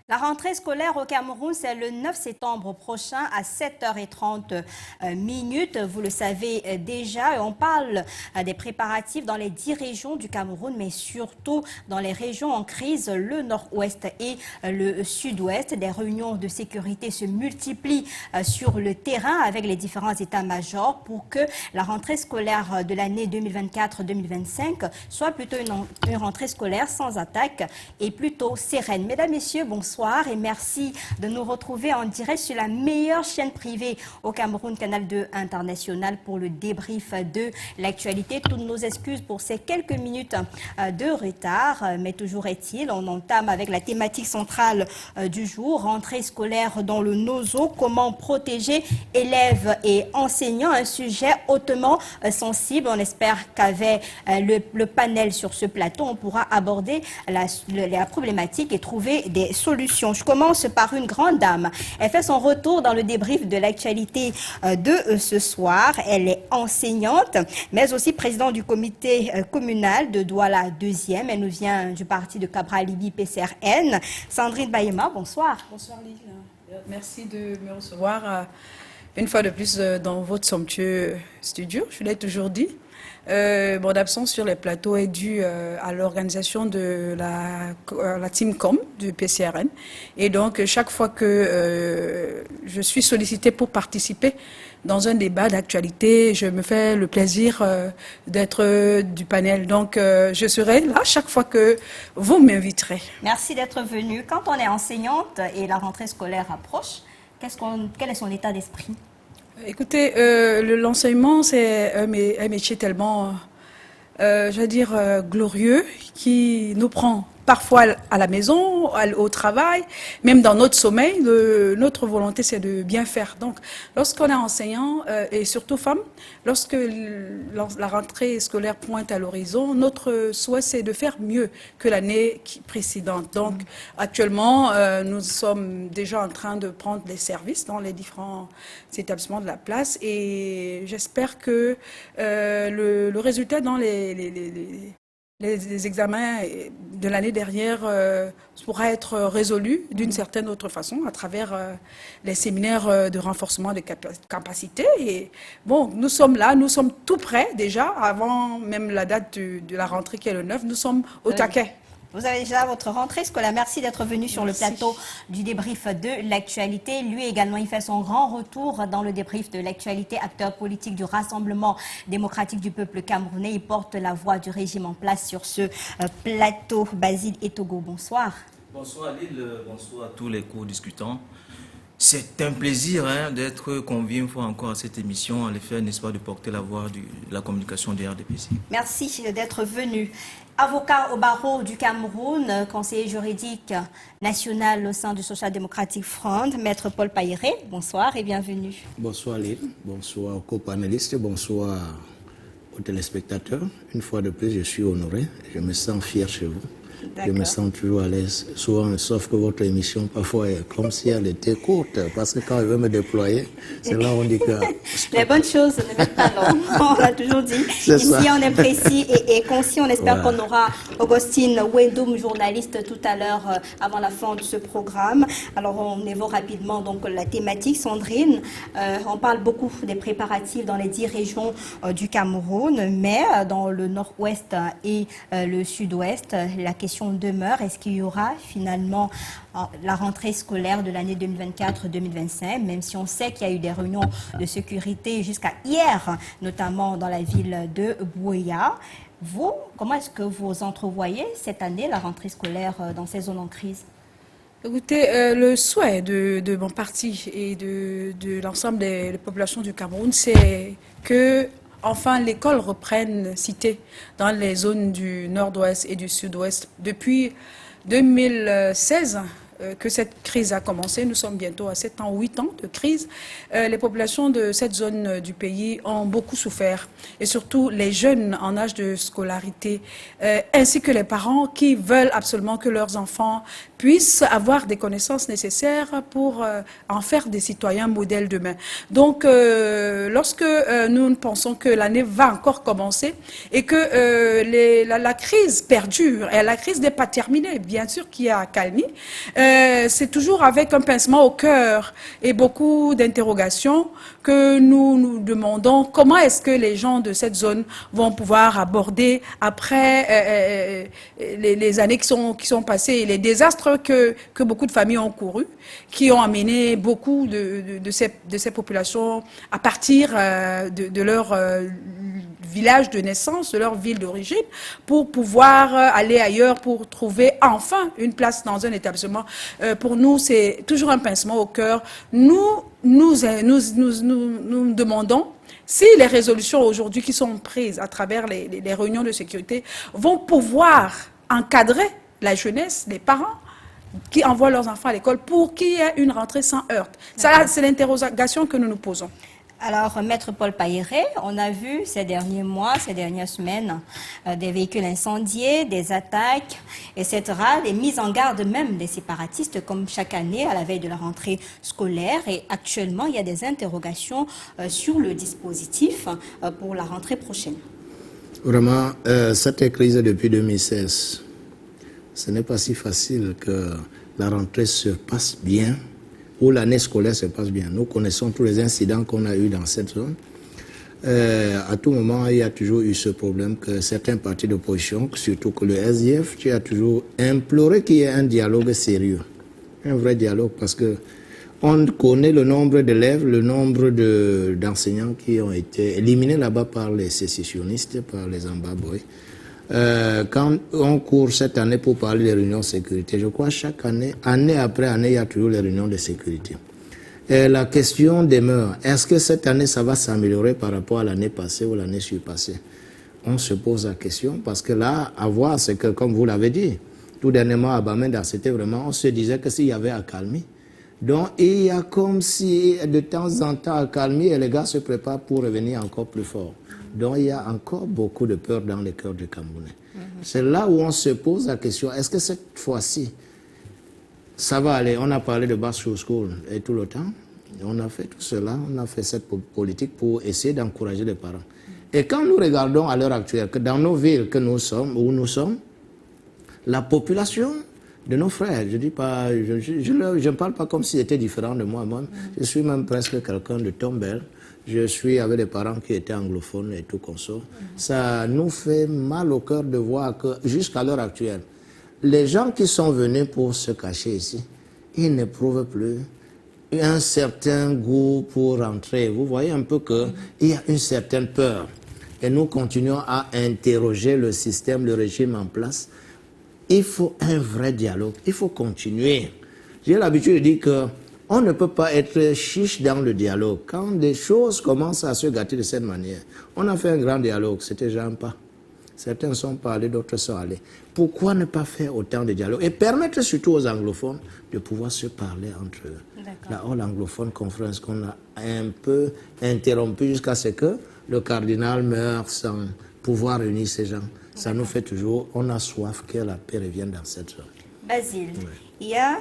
La rentrée scolaire au Cameroun, c'est le 9 septembre prochain à 7h30 minutes. Vous le savez déjà, et on parle des préparatifs dans les 10 régions du Cameroun, mais surtout dans les régions en crise, le nord-ouest et le sud-ouest. Des réunions de sécurité se multiplient sur le terrain avec les différents états-majors pour que la rentrée scolaire de l'année 2024-2025 soit plutôt une rentrée scolaire sans attaque et plutôt sereine. Mesdames, Messieurs, bonsoir et merci de nous retrouver en direct sur la meilleure chaîne privée au Cameroun, Canal 2 International, pour le débrief de l'actualité. Toutes nos excuses pour ces quelques minutes de retard, mais toujours est-il, on entame avec la thématique centrale du jour, rentrée scolaire dans le NOZO, comment protéger élèves et enseignants, un sujet hautement sensible. On espère qu'avec le panel sur ce plateau, on pourra aborder la problématique et trouver des solutions. Je commence par une grande dame. Elle fait son retour dans le débrief de l'actualité de ce soir. Elle est enseignante, mais aussi présidente du comité communal de Douala 2e. Elle nous vient du parti de Cabral-Libi PCRN. Sandrine Bayema, bonsoir. Bonsoir Lille. Merci de me recevoir une fois de plus dans votre somptueux studio. Je l'ai toujours dit. Mon absence sur les plateaux est due à l'organisation de la Team Com du PCRN. Et donc, chaque fois que je suis sollicitée pour participer dans un débat d'actualité, je me fais le plaisir d'être du panel. Donc, je serai là chaque fois que vous m'inviterez. Merci d'être venue. Quand on est enseignante et la rentrée scolaire approche, quel est son état d'esprit ? Écoutez, l'enseignement, c'est un métier tellement, je veux dire, glorieux, qui nous prend parfois à la maison, au travail, même dans notre sommeil. Notre volonté, c'est de bien faire. Donc, lorsqu'on est enseignant, et surtout femme, lorsque la rentrée scolaire pointe à l'horizon, notre souhait, c'est de faire mieux que l'année précédente. Donc, actuellement, nous sommes déjà en train de prendre des services dans les différents établissements de la place et j'espère que le résultat dans les examens de l'année dernière pourra être résolu d'une certaine autre façon à travers les séminaires de renforcement de capacités. Et bon, nous sommes là, nous sommes tout prêts déjà, avant même la date de la rentrée qui est le 9, nous sommes au taquet. Vous avez déjà votre rentrée scolaire. Merci d'être venu sur le plateau du débrief de l'actualité. Lui également, il fait son grand retour dans le débrief de l'actualité. Acteur politique du Rassemblement démocratique du peuple camerounais. Il porte la voix du régime en place sur ce plateau. Basile Etogo, bonsoir. Bonsoir Lille, bonsoir à tous les co-discutants. C'est un plaisir d'être convié une fois encore à cette émission, à l'effet, n'est-ce pas, de porter la voix de la communication des RDPC. Merci d'être venu. Avocat au barreau du Cameroun, conseiller juridique national au sein du Social Democratic Front, Maître Paul Pailleret, bonsoir et bienvenue. Bonsoir Lille, bonsoir aux co-panélistes, bonsoir aux téléspectateurs. Une fois de plus, je suis honoré, je me sens fier chez vous. Je me sens toujours à l'aise, souvent, sauf que votre émission parfois est comme si elle était courte, parce que quand je veux me déployer, c'est là où on dit que... Les bonnes choses ne mettent pas long, on l'a toujours dit. Ici, on est précis et concis, on espère qu'on aura Augustine Wendoum, journaliste, tout à l'heure, avant la fin de ce programme. Alors, on évoque rapidement donc la thématique. Sandrine, on parle beaucoup des préparatifs dans les 10 régions du Cameroun, mais dans le nord-ouest et le sud-ouest, la question demeure, est-ce qu'il y aura finalement la rentrée scolaire de l'année 2024-2025, même si on sait qu'il y a eu des réunions de sécurité jusqu'à hier, notamment dans la ville de Bouéa. Vous, comment est-ce que vous entrevoyez cette année la rentrée scolaire dans ces zones en crise? Écoutez, le souhait de mon parti et de l'ensemble des populations du Cameroun, c'est que enfin, l'école reprenne cité dans les zones du nord-ouest et du sud-ouest. Depuis 2016 que cette crise a commencé, nous sommes bientôt à 7 ans, 8 ans de crise. Les populations de cette zone du pays ont beaucoup souffert, et surtout les jeunes en âge de scolarité, ainsi que les parents qui veulent absolument que leurs enfants puissent avoir des connaissances nécessaires pour en faire des citoyens modèles demain. Donc, lorsque nous pensons que l'année va encore commencer et que la crise perdure, et la crise n'est pas terminée, bien sûr qu'il y a accalmie, c'est toujours avec un pincement au cœur et beaucoup d'interrogations que nous nous demandons comment est-ce que les gens de cette zone vont pouvoir aborder après les années qui sont passées et les désastres que beaucoup de familles ont courus, qui ont amené beaucoup de ces populations à partir de leur village de naissance, de leur ville d'origine, pour pouvoir aller ailleurs, pour trouver enfin une place dans un établissement. Pour nous, c'est toujours un pincement au cœur. Nous demandons si les résolutions aujourd'hui qui sont prises à travers les réunions de sécurité vont pouvoir encadrer la jeunesse, les parents, qui envoient leurs enfants à l'école pour qu'il y ait une rentrée sans heurte. Ça, c'est l'interrogation que nous nous posons. Alors, Maître Paul Pailleret, on a vu ces derniers mois, ces dernières semaines, des véhicules incendiés, des attaques, etc., des mises en garde même des séparatistes, comme chaque année à la veille de la rentrée scolaire. Et actuellement, il y a des interrogations sur le dispositif pour la rentrée prochaine. Vraiment, cette crise depuis 2016, ce n'est pas si facile que la rentrée se passe bien, où l'année scolaire se passe bien. Nous connaissons tous les incidents qu'on a eus dans cette zone. À tout moment, il y a toujours eu ce problème que certains partis d'opposition, surtout que le SDF, tu as toujours imploré qu'il y ait un dialogue sérieux, un vrai dialogue, parce que on connaît le nombre d'élèves, le nombre d'enseignants qui ont été éliminés là-bas par les sécessionnistes, par les Ambaboy. Quand on court cette année pour parler des réunions de sécurité, je crois chaque année, année après année, il y a toujours les réunions de sécurité. Et la question demeure, est-ce que cette année, ça va s'améliorer par rapport à l'année passée ou l'année surpassée? On se pose la question parce que là, à voir, c'est que, comme vous l'avez dit, tout dernièrement à Bamenda, c'était vraiment, on se disait que s'il y avait accalmie. Donc, il y a comme si de temps en temps, accalmie et les gars se préparent pour revenir encore plus fort. Donc, il y a encore beaucoup de peur dans les cœurs des Camerounais. C'est là où on se pose la question, est-ce que cette fois-ci, ça va aller? On a parlé de Basse School et tout le temps. On a fait tout cela, on a fait cette politique pour essayer d'encourager les parents. Et quand nous regardons à l'heure actuelle que dans nos villes que nous sommes, où nous sommes, la population de nos frères, je dis pas, je ne parle pas comme si c'était différent de moi-même. Je suis même presque quelqu'un de Tombelle. Je suis avec des parents qui étaient anglophones et tout consort. Ça nous fait mal au cœur de voir que jusqu'à l'heure actuelle, les gens qui sont venus pour se cacher ici, ils n'éprouvent plus un certain goût pour rentrer. Vous voyez un peu qu'il y a une certaine peur. Et nous continuons à interroger le système, le régime en place. Il faut un vrai dialogue. Il faut continuer. J'ai l'habitude de dire qu'on ne peut pas être chiche dans le dialogue. Quand des choses commencent à se gâter de cette manière, on a fait un grand dialogue, c'était jamais pas. Certains sont parlés, d'autres sont allés. Pourquoi ne pas faire autant de dialogue et permettre surtout aux anglophones de pouvoir se parler entre eux? La All Anglophone Conference qu'on a un peu interrompu jusqu'à ce que le cardinal meure sans pouvoir réunir ces gens. Ça nous fait toujours, on a soif que la paix revienne dans cette zone. Basile, il y a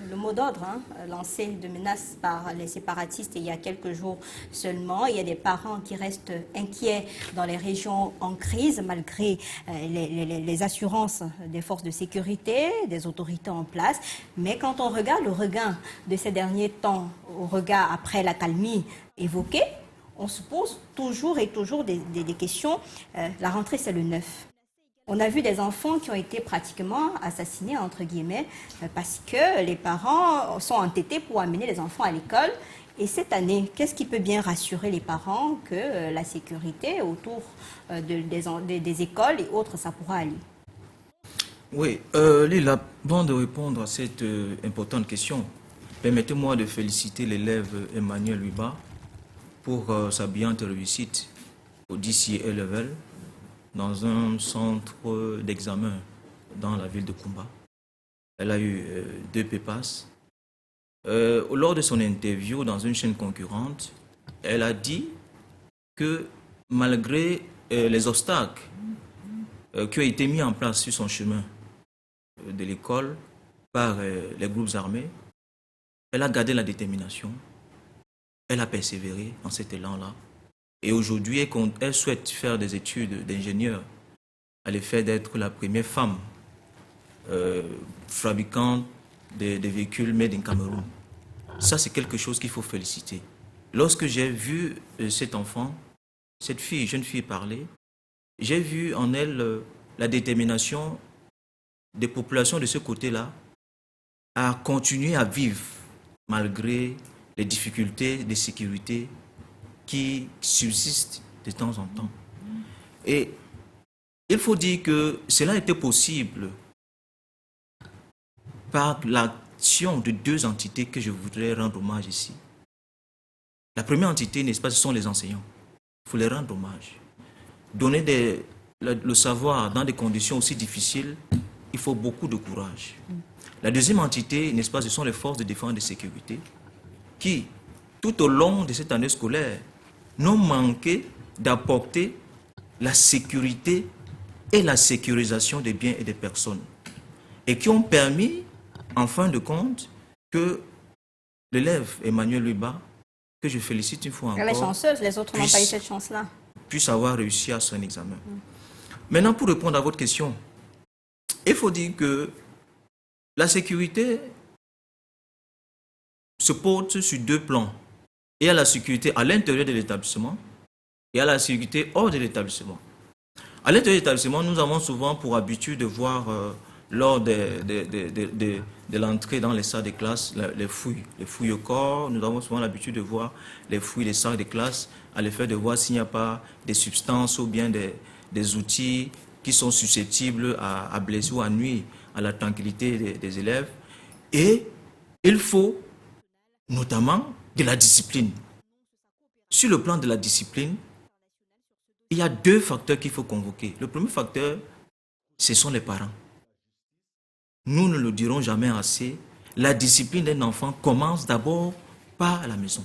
le mot d'ordre lancé de menace par les séparatistes il y a quelques jours seulement. Il y a des parents qui restent inquiets dans les régions en crise malgré les assurances des forces de sécurité, des autorités en place. Mais quand on regarde le regain de ces derniers temps, au regard après l'accalmie évoquée, on se pose toujours et toujours des questions. La rentrée, c'est le 9. On a vu des enfants qui ont été pratiquement assassinés, entre guillemets, parce que les parents sont entêtés pour amener les enfants à l'école. Et cette année, qu'est-ce qui peut bien rassurer les parents que la sécurité autour des écoles et autres, ça pourra aller? Oui, Lila, avant de répondre à cette importante question, permettez-moi de féliciter l'élève Emmanuel Huiba pour sa brillante réussite au DCA Level dans un centre d'examen dans la ville de Kumba. Elle a eu 2 PEPAS. Lors de son interview dans une chaîne concurrente, elle a dit que malgré les obstacles qui ont été mis en place sur son chemin de l'école par les groupes armés, elle a gardé la détermination, elle a persévéré dans cet élan-là. Et aujourd'hui, elle souhaite faire des études d'ingénieur à l'effet d'être la première femme fabricante des véhicules made in Cameroun. Ça, c'est quelque chose qu'il faut féliciter. Lorsque j'ai vu cet enfant, cette jeune fille parler, j'ai vu en elle la détermination des populations de ce côté-là à continuer à vivre malgré les difficultés de sécurité qui subsistent de temps en temps. Et il faut dire que cela était possible par l'action de deux entités que je voudrais rendre hommage ici. La première entité, n'est-ce pas, ce sont les enseignants. Il faut les rendre hommage. Donner le savoir dans des conditions aussi difficiles, il faut beaucoup de courage. La deuxième entité, n'est-ce pas, ce sont les forces de défense et de sécurité qui, tout au long de cette année scolaire, n'ont manqué d'apporter la sécurité et la sécurisation des biens et des personnes et qui ont permis, en fin de compte, que l'élève Emmanuel Luba, que je félicite une fois encore, elle est chanceuse, les autres n'ont pas eu cette chance-là, puisse avoir réussi à son examen. Maintenant, pour répondre à votre question, il faut dire que la sécurité se porte sur deux plans. Il y a la sécurité à l'intérieur de l'établissement et il y a la sécurité hors de l'établissement. À l'intérieur de l'établissement, nous avons souvent pour habitude de voir lors de l'entrée dans les salles de classe les fouilles au corps. Nous avons souvent l'habitude de voir les fouilles des salles de classe à l'effet de voir s'il n'y a pas des substances ou bien des outils qui sont susceptibles à blesser ou à nuire à la tranquillité des élèves. Et il faut notamment de la discipline. Sur le plan de la discipline, il y a deux facteurs qu'il faut convoquer. Le premier facteur, ce sont les parents. Nous ne le dirons jamais assez. La discipline d'un enfant commence d'abord par la maison.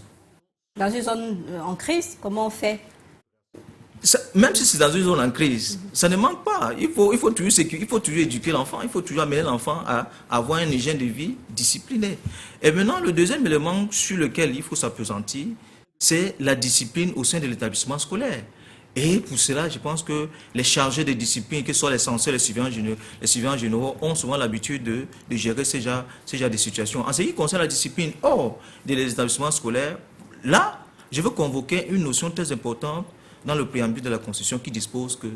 Dans une zone en crise, comment on fait? Même si c'est dans une zone en crise, ça ne manque pas. Il faut toujours éduquer l'enfant, il faut toujours amener l'enfant à avoir une hygiène de vie disciplinée. Et maintenant, le deuxième élément sur lequel il faut s'appesantir, c'est la discipline au sein de l'établissement scolaire. Et pour cela, je pense que les chargés de discipline, que ce soit les censeurs, les surveillants généraux, ont souvent l'habitude de gérer ces genres de situations. En ce qui concerne la discipline hors des établissements scolaires, là, je veux convoquer une notion très importante dans le préambule de la Constitution qui dispose que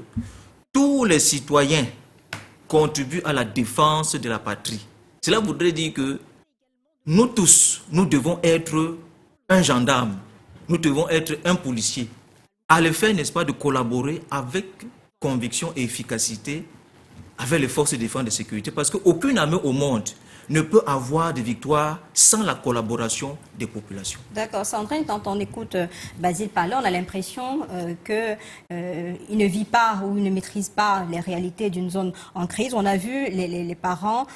tous les citoyens contribuent à la défense de la patrie. Cela voudrait dire que nous tous, nous devons être un gendarme, nous devons être un policier, à le fait, n'est-ce pas, de collaborer avec conviction et efficacité avec les forces de défense et de sécurité, parce qu'aucune armée au monde ne peut avoir de victoire sans la collaboration des populations. D'accord, Sandrine, quand on écoute Basile parler, on a l'impression qu'il ne vit pas ou il ne maîtrise pas les réalités d'une zone en crise. On a vu les parents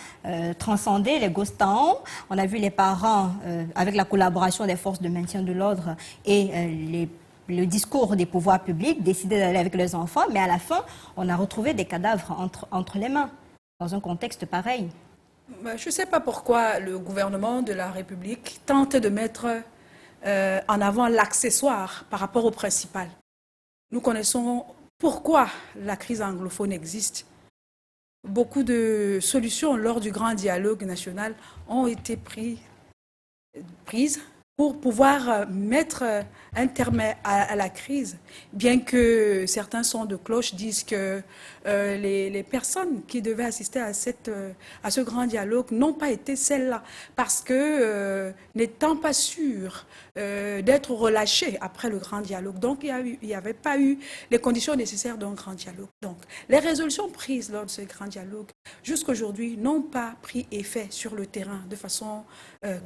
transcender les ghost towns, on a vu les parents, avec la collaboration des forces de maintien de l'ordre et le discours des pouvoirs publics, décider d'aller avec les enfants, mais à la fin, on a retrouvé des cadavres entre les mains, dans un contexte pareil. Je ne sais pas pourquoi le gouvernement de la République tente de mettre en avant l'accessoire par rapport au principal. Nous connaissons pourquoi la crise anglophone existe. Beaucoup de solutions lors du grand dialogue national ont été prises pour pouvoir mettre un terme à la crise, bien que certains sons de cloche disent que les personnes qui devaient assister à ce grand dialogue n'ont pas été celles-là, parce que n'étant pas sûres d'être relâchées après le grand dialogue. Donc, il n'y avait pas eu les conditions nécessaires d'un grand dialogue. Donc, les résolutions prises lors de ce grand dialogue, jusqu'à aujourd'hui, n'ont pas pris effet sur le terrain de façon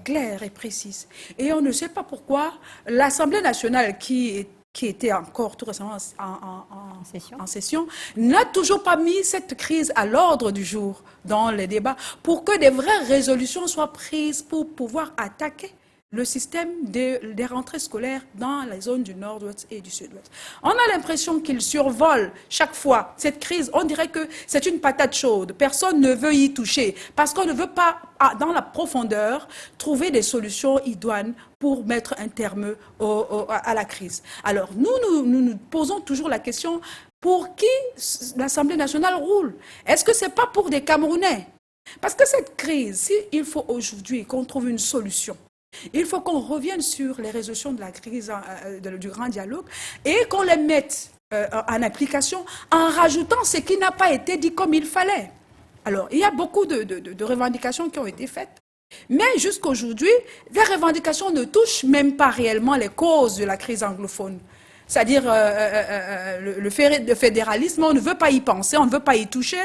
claire et précise. Et on ne sait pas pourquoi l'Assemblée nationale, qui était encore tout récemment en session, n'a toujours pas mis cette crise à l'ordre du jour dans les débats pour que des vraies résolutions soient prises pour pouvoir attaquer le système des rentrées scolaires dans la zone du nord-ouest et du sud-ouest. On a l'impression qu'il survole chaque fois cette crise. On dirait que c'est une patate chaude. Personne ne veut y toucher parce qu'on ne veut pas, dans la profondeur, trouver des solutions idoines pour mettre un terme à la crise. Alors, nous posons toujours la question, pour qui l'Assemblée nationale roule? Est-ce que ce n'est pas pour des Camerounais? Parce que cette crise, il faut aujourd'hui qu'on trouve une solution, il faut qu'on revienne sur les résolutions de la crise du grand dialogue et qu'on les mette en application en rajoutant ce qui n'a pas été dit comme il fallait. Alors, il y a beaucoup de revendications qui ont été faites. Mais jusqu'à aujourd'hui, les revendications ne touchent même pas réellement les causes de la crise anglophone. C'est-à-dire le fédéralisme, on ne veut pas y penser, on ne veut pas y toucher.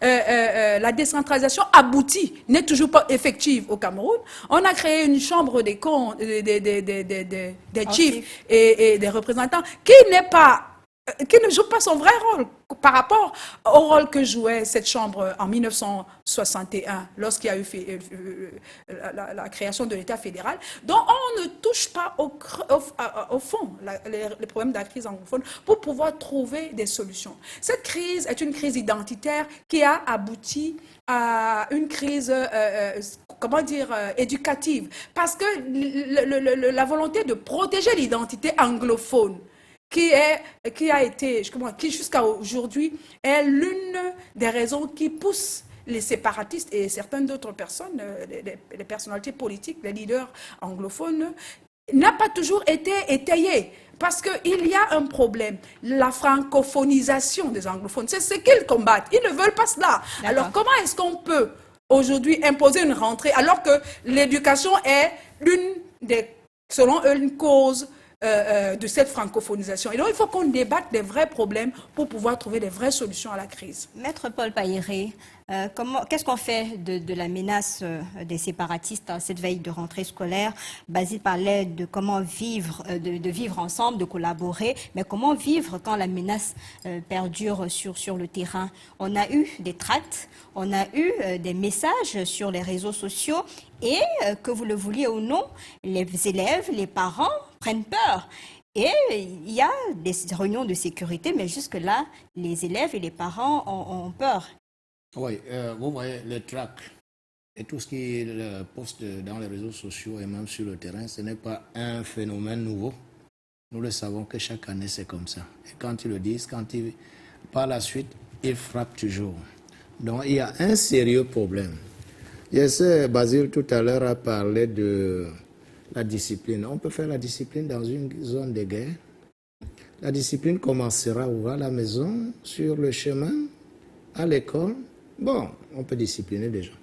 La décentralisation aboutie, n'est toujours pas effective au Cameroun. On a créé une chambre des comptes, des chiefs et des représentants qui ne joue pas son vrai rôle par rapport au rôle que jouait cette chambre en 1961, lorsqu'il y a eu la création de l'État fédéral. Donc, on ne touche pas au fond les problèmes de la crise anglophone pour pouvoir trouver des solutions. Cette crise est une crise identitaire qui a abouti à une crise, éducative. Parce que la volonté de protéger l'identité anglophone, qui jusqu'à aujourd'hui est l'une des raisons qui poussent les séparatistes et certaines d'autres personnes, les personnalités politiques, les leaders anglophones, n'a pas toujours été étayée. Parce qu'il y a un problème, la francophonisation des anglophones. C'est ce qu'ils combattent. Ils ne veulent pas cela. Alors comment est-ce qu'on peut aujourd'hui imposer une rentrée alors que l'éducation est selon eux, une cause de cette francophonisation. Et donc, il faut qu'on débatte des vrais problèmes pour pouvoir trouver des vraies solutions à la crise. Maître Paul Payéré, qu'est-ce qu'on fait de la menace des séparatistes à cette veille de rentrée scolaire? Basile parlait de comment vivre, de vivre ensemble, de collaborer, mais comment vivre quand la menace perdure sur le terrain? On a eu des tracts, on a eu des messages sur les réseaux sociaux et, que vous le vouliez ou non, les élèves, les parents prennent peur. Et il y a des réunions de sécurité, mais jusque-là, les élèves et les parents ont peur. Oui, vous voyez, les tracts et tout ce qui poste dans les réseaux sociaux et même sur le terrain, ce n'est pas un phénomène nouveau. Nous le savons que chaque année, c'est comme ça. Et quand ils le disent, par la suite, ils frappent toujours. Donc, il y a un sérieux problème. Je sais, Basile, tout à l'heure, a parlé de la discipline. On peut faire la discipline dans une zone de guerre. La discipline commencera où? À la maison, sur le chemin, à l'école. Bon, on peut discipliner des gens.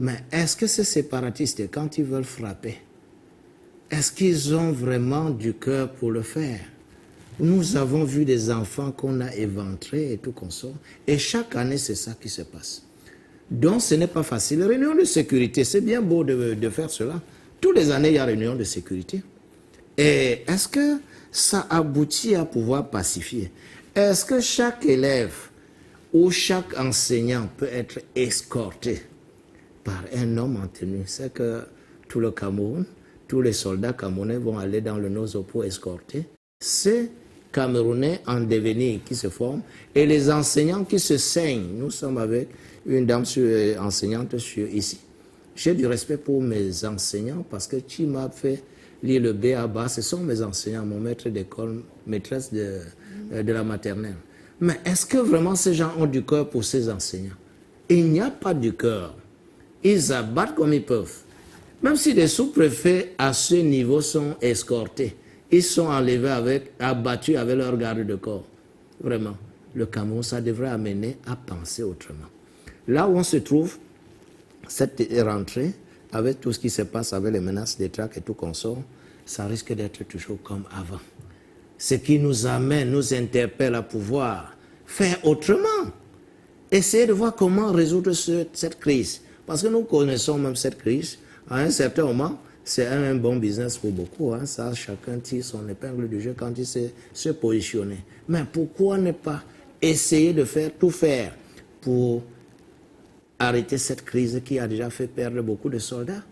Mais est-ce que ces séparatistes, quand ils veulent frapper, est-ce qu'ils ont vraiment du cœur pour le faire? Nous avons vu des enfants qu'on a éventrés et tout qu'on sort. Et chaque année, c'est ça qui se passe. Donc, ce n'est pas facile. Réunion de sécurité, c'est bien beau de faire cela. Tous les années, il y a réunion de sécurité. Et est-ce que ça aboutit à pouvoir pacifier? Est-ce que chaque élève ou chaque enseignant peut être escorté par un homme en tenue? C'est que tout le Cameroun, tous les soldats camerounais vont aller dans le Nozo pour escorter ces Camerounais en devenir qui se forment et les enseignants qui se saignent. Nous sommes avec une dame enseignante ici. J'ai du respect pour mes enseignants parce que tu m'as fait lire le B à bas. Ce sont mes enseignants, mon maître d'école, maîtresse de la maternelle. Mais est-ce que vraiment ces gens ont du cœur pour ces enseignants? Il n'y a pas du cœur. Ils abattent comme ils peuvent. Même si les sous-préfets à ce niveau sont escortés, ils sont enlevés abattus avec leur garde de corps. Vraiment, le Cameroun, ça devrait amener à penser autrement. Là où on se trouve, cette rentrée, avec tout ce qui se passe avec les menaces des tracts et tout consort, ça risque d'être toujours comme avant. Ce qui nous amène, nous interpelle à pouvoir faire autrement. Essayer de voir comment résoudre cette crise. Parce que nous connaissons même cette crise. À un certain moment, c'est un bon business pour beaucoup. Hein. Ça, chacun tire son épingle du jeu quand il sait se positionner. Mais pourquoi ne pas essayer de tout faire pour arrêter cette crise qui a déjà fait perdre beaucoup de soldats?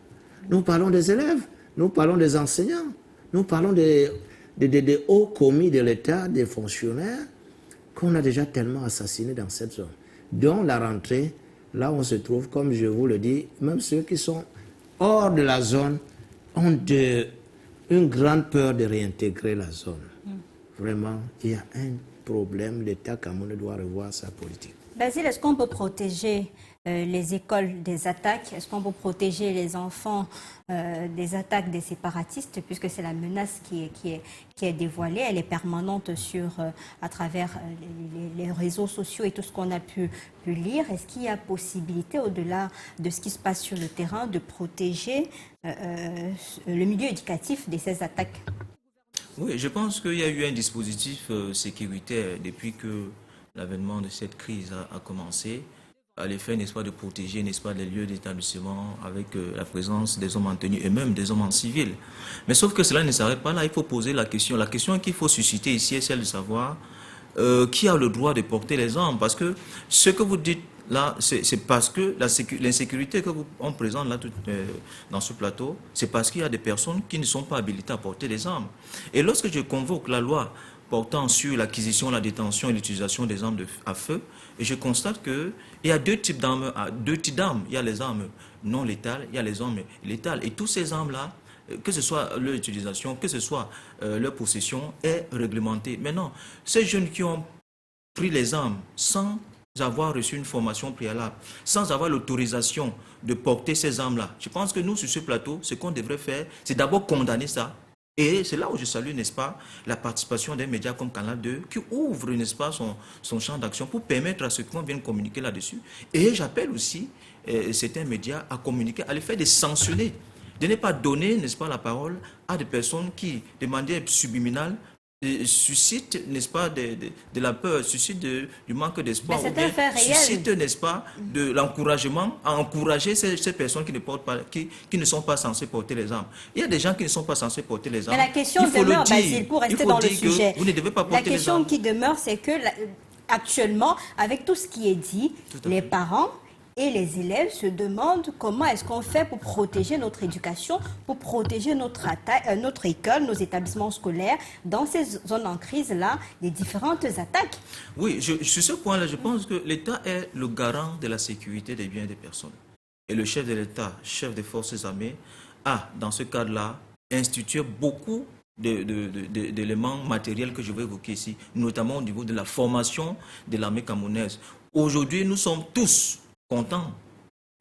Nous parlons des élèves, nous parlons des enseignants, nous parlons des hauts commis de l'État, des fonctionnaires qu'on a déjà tellement assassinés dans cette zone. Donc la rentrée, là où on se trouve, comme je vous le dis, même ceux qui sont hors de la zone ont une grande peur de réintégrer la zone. Vraiment, il y a un problème. L'État camerounais doit revoir sa politique. Basile, est-ce qu'on peut protéger les écoles des attaques? Est-ce qu'on peut protéger les enfants des attaques des séparatistes, puisque c'est la menace qui est dévoilée, elle est permanente à travers les réseaux sociaux et tout ce qu'on a pu lire. Est-ce qu'il y a possibilité, au-delà de ce qui se passe sur le terrain, de protéger le milieu éducatif de ces attaques? Oui, je pense qu'il y a eu un dispositif sécuritaire depuis que l'avènement de cette crise a commencé, à l'effet, n'est-ce pas, de protéger, n'est-ce pas, les lieux d'établissement avec la présence des hommes en tenue et même des hommes en civil. Mais sauf que cela ne s'arrête pas là, il faut poser la question. La question qu'il faut susciter ici est celle de savoir qui a le droit de porter les armes. Parce que ce que vous dites là, c'est parce que l'insécurité qu'on présente là dans ce plateau, c'est parce qu'il y a des personnes qui ne sont pas habilitées à porter les armes. Et lorsque je convoque la loi portant sur l'acquisition, la détention et l'utilisation des armes à feu, et je constate qu'il y a deux types d'armes. Il y a les armes non létales, il y a les armes létales. Et toutes ces armes-là, que ce soit leur utilisation, que ce soit leur possession, est réglementée. Maintenant, ces jeunes qui ont pris les armes sans avoir reçu une formation préalable, sans avoir l'autorisation de porter ces armes-là, je pense que nous, sur ce plateau, ce qu'on devrait faire, c'est d'abord condamner ça. Et c'est là où je salue, n'est-ce pas, la participation des médias comme Canal 2 qui ouvre, n'est-ce pas, son champ d'action pour permettre à ceux qui viennent communiquer là-dessus. Et j'appelle aussi certains médias à communiquer, à les faire de sanctionner, de ne pas donner, n'est-ce pas, la parole à des personnes qui, de manière subliminale, suscitent, n'est-ce pas, de la peur, suscitent du manque d'espoir, mais c'est un fait réel. Suscitent, n'est-ce pas, de l'encouragement à encourager ces personnes qui ne portent pas, qui ne sont pas censées porter les armes. Il y a des gens qui ne sont pas censés porter les armes. Mais la question demeure, Basile, pour rester dans le sujet. Vous ne devez pas porter les armes. La question qui demeure, c'est que actuellement, avec tout ce qui est dit, les parents et les élèves se demandent comment est-ce qu'on fait pour protéger notre éducation, pour protéger notre école, nos établissements scolaires, dans ces zones en crise-là, des différentes attaques. Oui, sur ce point-là, je pense que l'État est le garant de la sécurité des biens des personnes. Et le chef de l'État, chef des forces armées, a, dans ce cadre-là, institué beaucoup d'éléments matériels que je vais évoquer ici, notamment au niveau de la formation de l'armée camerounaise. Aujourd'hui, nous sommes tous contents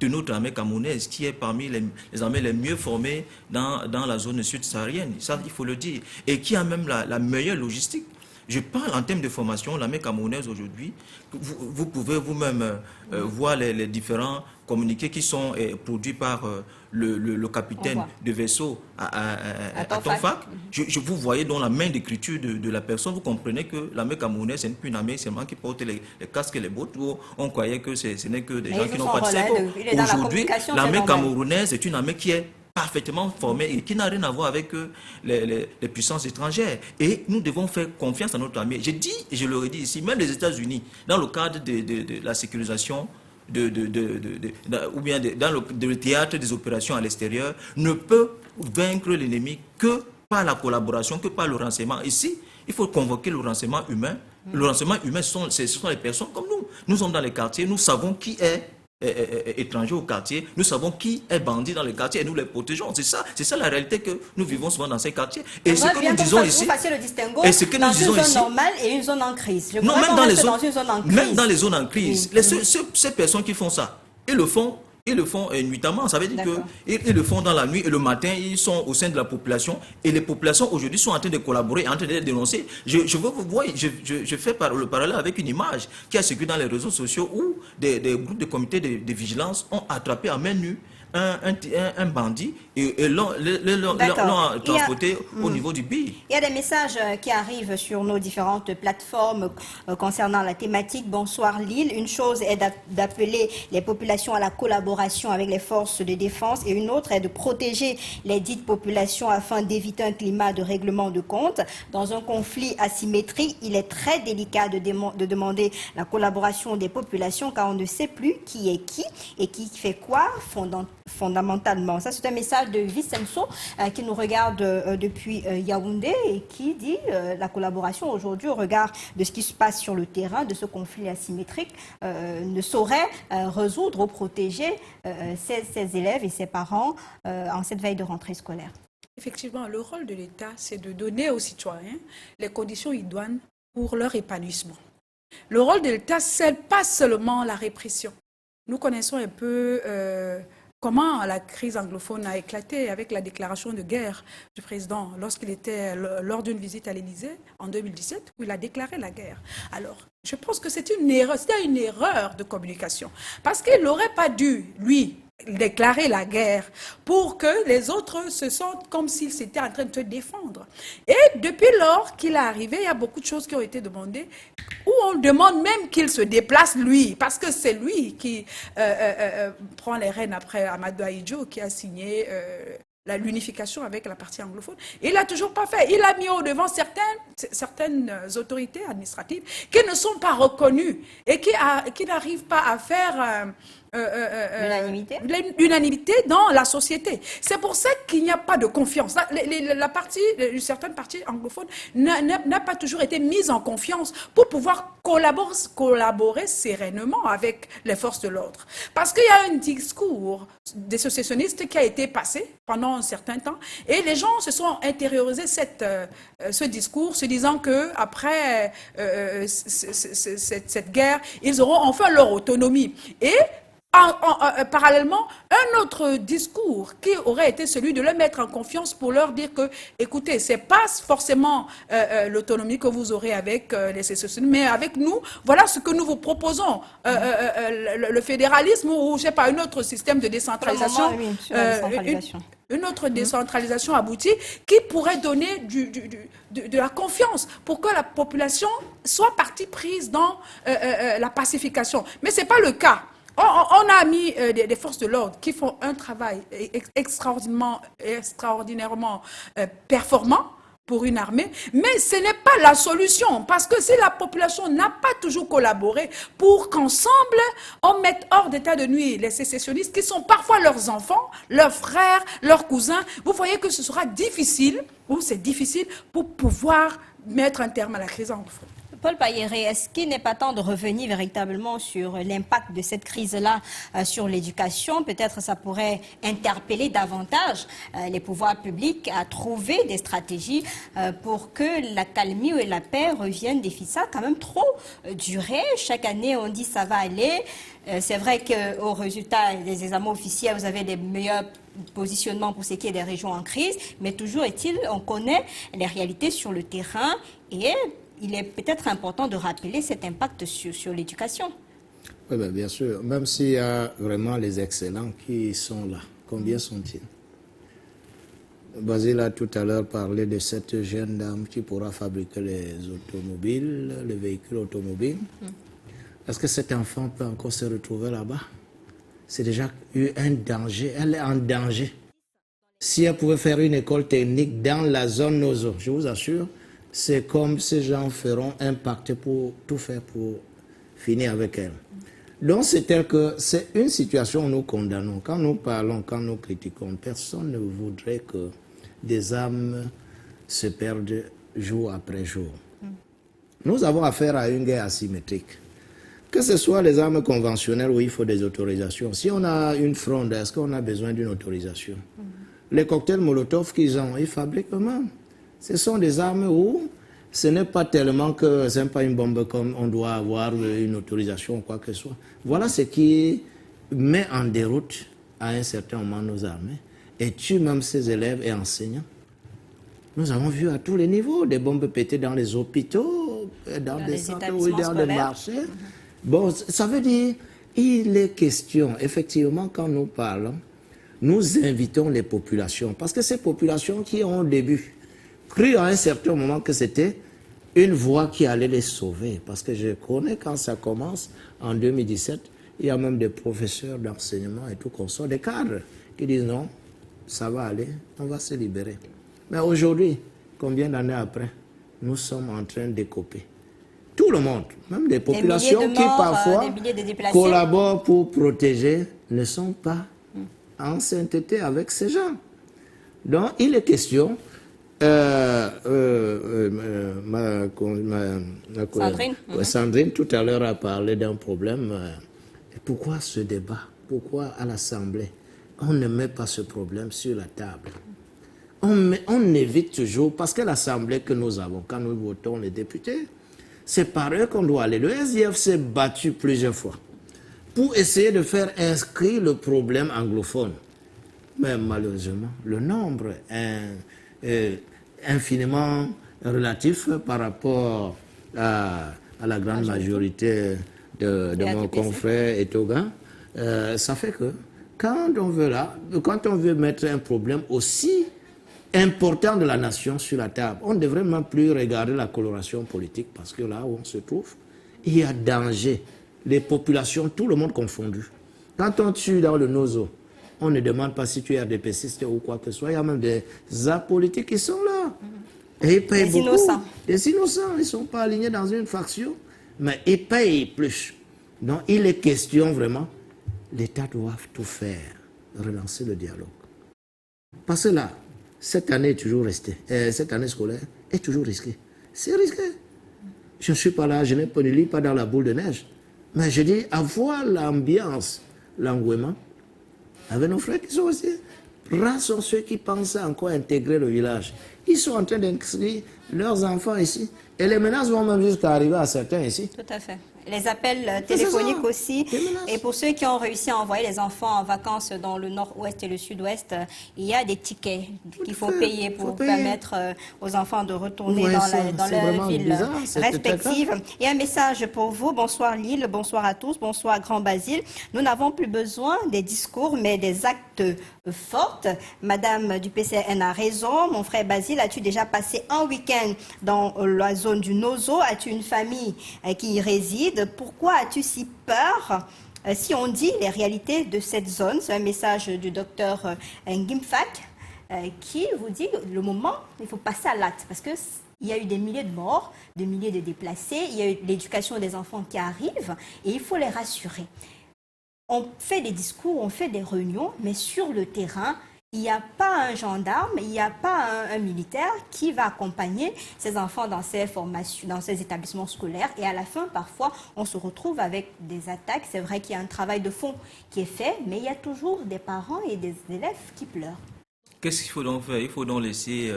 de notre armée camerounaise qui est parmi les armées les mieux formées dans la zone sud-saharienne, ça il faut le dire, et qui a même la meilleure logistique. Je parle en termes de formation, l'armée camerounaise aujourd'hui, vous pouvez vous-même voir les différents communiqués qui sont produits par le capitaine de vaisseau à Tonfac. Vous voyez dans la main d'écriture de la personne, vous comprenez que l'armée camerounaise, c'est une armée seulement qui porte les casques et les bottes. On croyait que ce n'est que des gens qui n'ont pas de cerveau. Aujourd'hui, l'armée camerounaise est une armée qui est parfaitement formée et qui n'a rien à voir avec les puissances étrangères. Et nous devons faire confiance à notre armée. J'ai dit, et je le redis ici, même les États-Unis, dans le cadre de la sécurisation ou bien dans le théâtre des opérations à l'extérieur, ne peut vaincre l'ennemi que par la collaboration, que par le renseignement. Ici, il faut convoquer le renseignement humain. Le renseignement humain, ce sont les personnes comme nous. Nous sommes dans les quartiers, nous savons qui est étrangers au quartier, nous savons qui est bandit dans les quartiers et nous les protégeons. C'est ça la réalité que nous vivons souvent dans ces quartiers. Et ce que nous disons ici, le distinguo dans une zone normale et une zone en crise. Non, même dans les zones en crise, ces personnes qui font ça, ils le font nuitamment, ça veut dire qu'ils le font dans la nuit et le matin, ils sont au sein de la population et les populations aujourd'hui sont en train de collaborer, en train de les dénoncer. Je fais le parallèle avec une image qui a circulé dans les réseaux sociaux où des groupes de comités de vigilance ont attrapé à main nue un bandit et l'ont transporté au niveau du BI. Il y a des messages qui arrivent sur nos différentes plateformes concernant la thématique. Bonsoir Lille. Une chose est d'appeler les populations à la collaboration avec les forces de défense et une autre est de protéger les dites populations afin d'éviter un climat de règlement de compte. Dans un conflit asymétrique, il est très délicat de demander la collaboration des populations car on ne sait plus qui est qui et qui fait quoi fondamentalement. Ça, c'est un message de Vicenzo qui nous regarde depuis Yaoundé et qui dit la collaboration aujourd'hui au regard de ce qui se passe sur le terrain, de ce conflit asymétrique, ne saurait résoudre ou protéger ses élèves et ses parents en cette veille de rentrée scolaire. Effectivement, le rôle de l'État, c'est de donner aux citoyens les conditions idoines pour leur épanouissement. Le rôle de l'État, c'est pas seulement la répression. nous connaissons un peu comment la crise anglophone a éclaté avec la déclaration de guerre du président lorsqu'il était lors d'une visite à l'Élysée en 2017, où il a déclaré la guerre. Alors, je pense que c'était une erreur de communication, parce qu'il n'aurait pas dû, lui, déclarer la guerre pour que les autres se sentent comme s'ils étaient en train de se défendre. Et depuis lors qu'il est arrivé, il y a beaucoup de choses qui ont été demandées, où on demande même qu'il se déplace lui, parce que c'est lui qui prend les rênes après Amadou Ahidjo, qui a signé l'unification avec la partie anglophone. Il n'a toujours pas fait. Il a mis au devant certaines autorités administratives qui ne sont pas reconnues et qui n'arrivent pas à faire l'unanimité dans la société. C'est pour ça qu'il n'y a pas de confiance. Certaines parties anglophones n'a pas toujours été mise en confiance pour pouvoir collaborer sereinement avec les forces de l'ordre. Parce qu'il y a un discours des sécessionnistes qui a été passé pendant un certain temps et les gens se sont intériorisés ce discours, se disant qu'après cette guerre, ils auront enfin leur autonomie. Et parallèlement, un autre discours qui aurait été celui de les mettre en confiance pour leur dire que, écoutez, c'est pas forcément l'autonomie que vous aurez avec les sécessionnistes, mais avec nous, voilà ce que nous vous proposons. Le fédéralisme ou, je sais pas, un autre système de décentralisation. Une autre décentralisation aboutie qui pourrait donner de la confiance pour que la population soit partie prise dans la pacification. Mais ce n'est pas le cas. On a mis des forces de l'ordre qui font un travail extraordinairement performant pour une armée, mais ce n'est pas la solution, parce que si la population n'a pas toujours collaboré pour qu'ensemble, on mette hors d'état de nuire les sécessionnistes qui sont parfois leurs enfants, leurs frères, leurs cousins, vous voyez que ce sera difficile, ou c'est difficile, pour pouvoir mettre un terme à la crise anglophone. Paul Payéré, est-ce qu'il n'est pas temps de revenir véritablement sur l'impact de cette crise-là sur l'éducation? Peut-être ça pourrait interpeller davantage les pouvoirs publics à trouver des stratégies pour que la calmie et la paix reviennent. Des ça a quand même trop duré. Chaque année, on dit ça va aller. C'est vrai qu'au résultat des examens officiels, vous avez des meilleurs positionnements pour ce qui est des régions en crise. Mais toujours est-il, on connaît les réalités sur le terrain et il est peut-être important de rappeler cet impact sur l'éducation. Oui, bien sûr. Même s'il y a vraiment les excellents qui sont là, combien sont-ils? Basile a tout à l'heure parlé de cette jeune dame qui pourra fabriquer les automobiles, les véhicules automobiles. Est-ce que cet enfant peut encore se retrouver là-bas? C'est déjà eu un danger. Elle est en danger. Si elle pouvait faire une école technique dans la zone Nozo, je vous assure, c'est comme ces gens feront un pacte pour tout faire pour finir avec elle. Donc, c'est-à-dire que c'est une situation où nous condamnons. Quand nous parlons, quand nous critiquons, personne ne voudrait que des âmes se perdent jour après jour. Nous avons affaire à une guerre asymétrique. Que ce soit les armes conventionnelles où il faut des autorisations. Si on a une fronde, est-ce qu'on a besoin d'une autorisation? Les cocktails Molotov qu'ils ont, ils fabriquent eux-mêmes. Ce sont des armes où ce n'est pas tellement que ce n'est pas une bombe comme on doit avoir une autorisation ou quoi que ce soit. Voilà ce qui met en déroute à un certain moment nos armées et tue même ses élèves et enseignants. Nous avons vu à tous les niveaux des bombes pétées dans les hôpitaux, dans des centres ou dans les marchés. Bon, ça veut dire il est question, effectivement, quand nous parlons, nous invitons les populations, parce que ces populations qui ont au début cru à un certain moment que c'était une voie qui allait les sauver. Parce que je connais quand ça commence, en 2017, il y a même des professeurs d'enseignement et tout consort, des cadres, qui disent non, ça va aller, on va se libérer. Mais aujourd'hui, combien d'années après, nous sommes en train d'écoper. Tout le monde, même des populations qui parfois collaborent pour protéger, ne sont pas en sainteté avec ces gens. Donc, il est question... Sandrine tout à l'heure a parlé d'un problème. Pourquoi ce débat? Pourquoi à l'Assemblée on ne met pas ce problème sur la table? On évite toujours, parce que l'Assemblée que nous avons, quand nous votons les députés, c'est par eux qu'on doit aller. Le SDF s'est battu plusieurs fois pour essayer de faire inscrire le problème anglophone. Mais malheureusement, le nombre est infiniment relatif par rapport à la grande majorité de mon confrère et Toga. Ça fait que quand on veut mettre un problème aussi important de la nation sur la table, on ne devrait même plus regarder la coloration politique parce que là où on se trouve, il y a danger. Les populations, tout le monde confondu. Quand on tue dans le nozo, on ne demande pas si tu es RDPCiste ou quoi que ce soit. Il y a même des apolitiques qui sont là. Et ils payent beaucoup. Innocents. Des innocents, ils ne sont pas alignés dans une faction, mais ils payent plus. Donc il est question vraiment, l'État doit tout faire, relancer le dialogue. Parce que là, cette année est toujours restée, cette année scolaire est toujours risquée. C'est risqué. Je ne suis pas là, je ne lis pas dans la boule de neige. Mais je dis, avoir l'ambiance, l'engouement, avec nos frères qui sont aussi. Rares sont ceux qui pensent encore intégrer le village. Ils sont en train d'inscrire leurs enfants ici. Et les menaces vont même jusqu'à arriver à certains ici. Tout à fait. Les appels téléphoniques aussi. Et pour ceux qui ont réussi à envoyer les enfants en vacances dans le nord-ouest et le sud-ouest, il y a des tickets qu'il faut payer pour permettre aux enfants de retourner dans leur ville respective. Et un message pour vous. Bonsoir Lille, bonsoir à tous, bonsoir Grand Basile. Nous n'avons plus besoin des discours, mais des actes forts. Madame du PCN a raison. Mon frère Basile, as-tu déjà passé un week-end dans la zone du Nozo? As-tu une famille qui y réside? Pourquoi as-tu si peur si on dit les réalités de cette zone? C'est un message du docteur Ngimfak qui vous dit le moment, il faut passer à l'acte parce que il y a eu des milliers de morts, des milliers de déplacés, il y a eu l'éducation des enfants qui arrive et il faut les rassurer. On fait des discours, on fait des réunions, mais sur le terrain, il n'y a pas un gendarme, il n'y a pas un militaire qui va accompagner ces enfants dans ces formations, dans ces établissements scolaires. Et à la fin, parfois, on se retrouve avec des attaques. C'est vrai qu'il y a un travail de fond qui est fait, mais il y a toujours des parents et des élèves qui pleurent. Qu'est-ce qu'il faut donc faire? Il faut donc laisser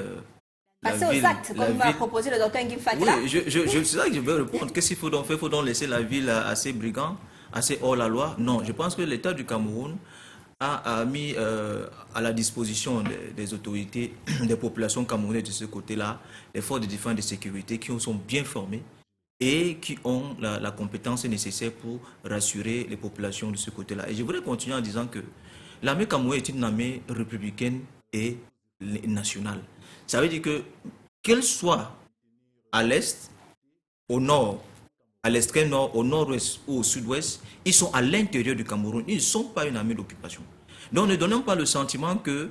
passer aux actes, comme m'a proposé le docteur Ngimfak. Oui, c'est ça que je veux répondre. Qu'est-ce qu'il faut donc faire? Il faut donc laisser la ville assez brigand, assez hors la loi? Non, je pense que l'État du Cameroun a mis à la disposition des autorités, des populations camerounaises de ce côté-là, les forces de défense et de sécurité qui sont bien formées et qui ont la compétence nécessaire pour rassurer les populations de ce côté-là. Et je voudrais continuer en disant que l'armée camerounaise est une armée républicaine et nationale. Ça veut dire que, qu'elle soit à l'est, au nord, à l'extrême nord, au nord-ouest ou au sud-ouest, ils sont à l'intérieur du Cameroun. Ils ne sont pas une armée d'occupation. Donc ne donnons pas le sentiment que,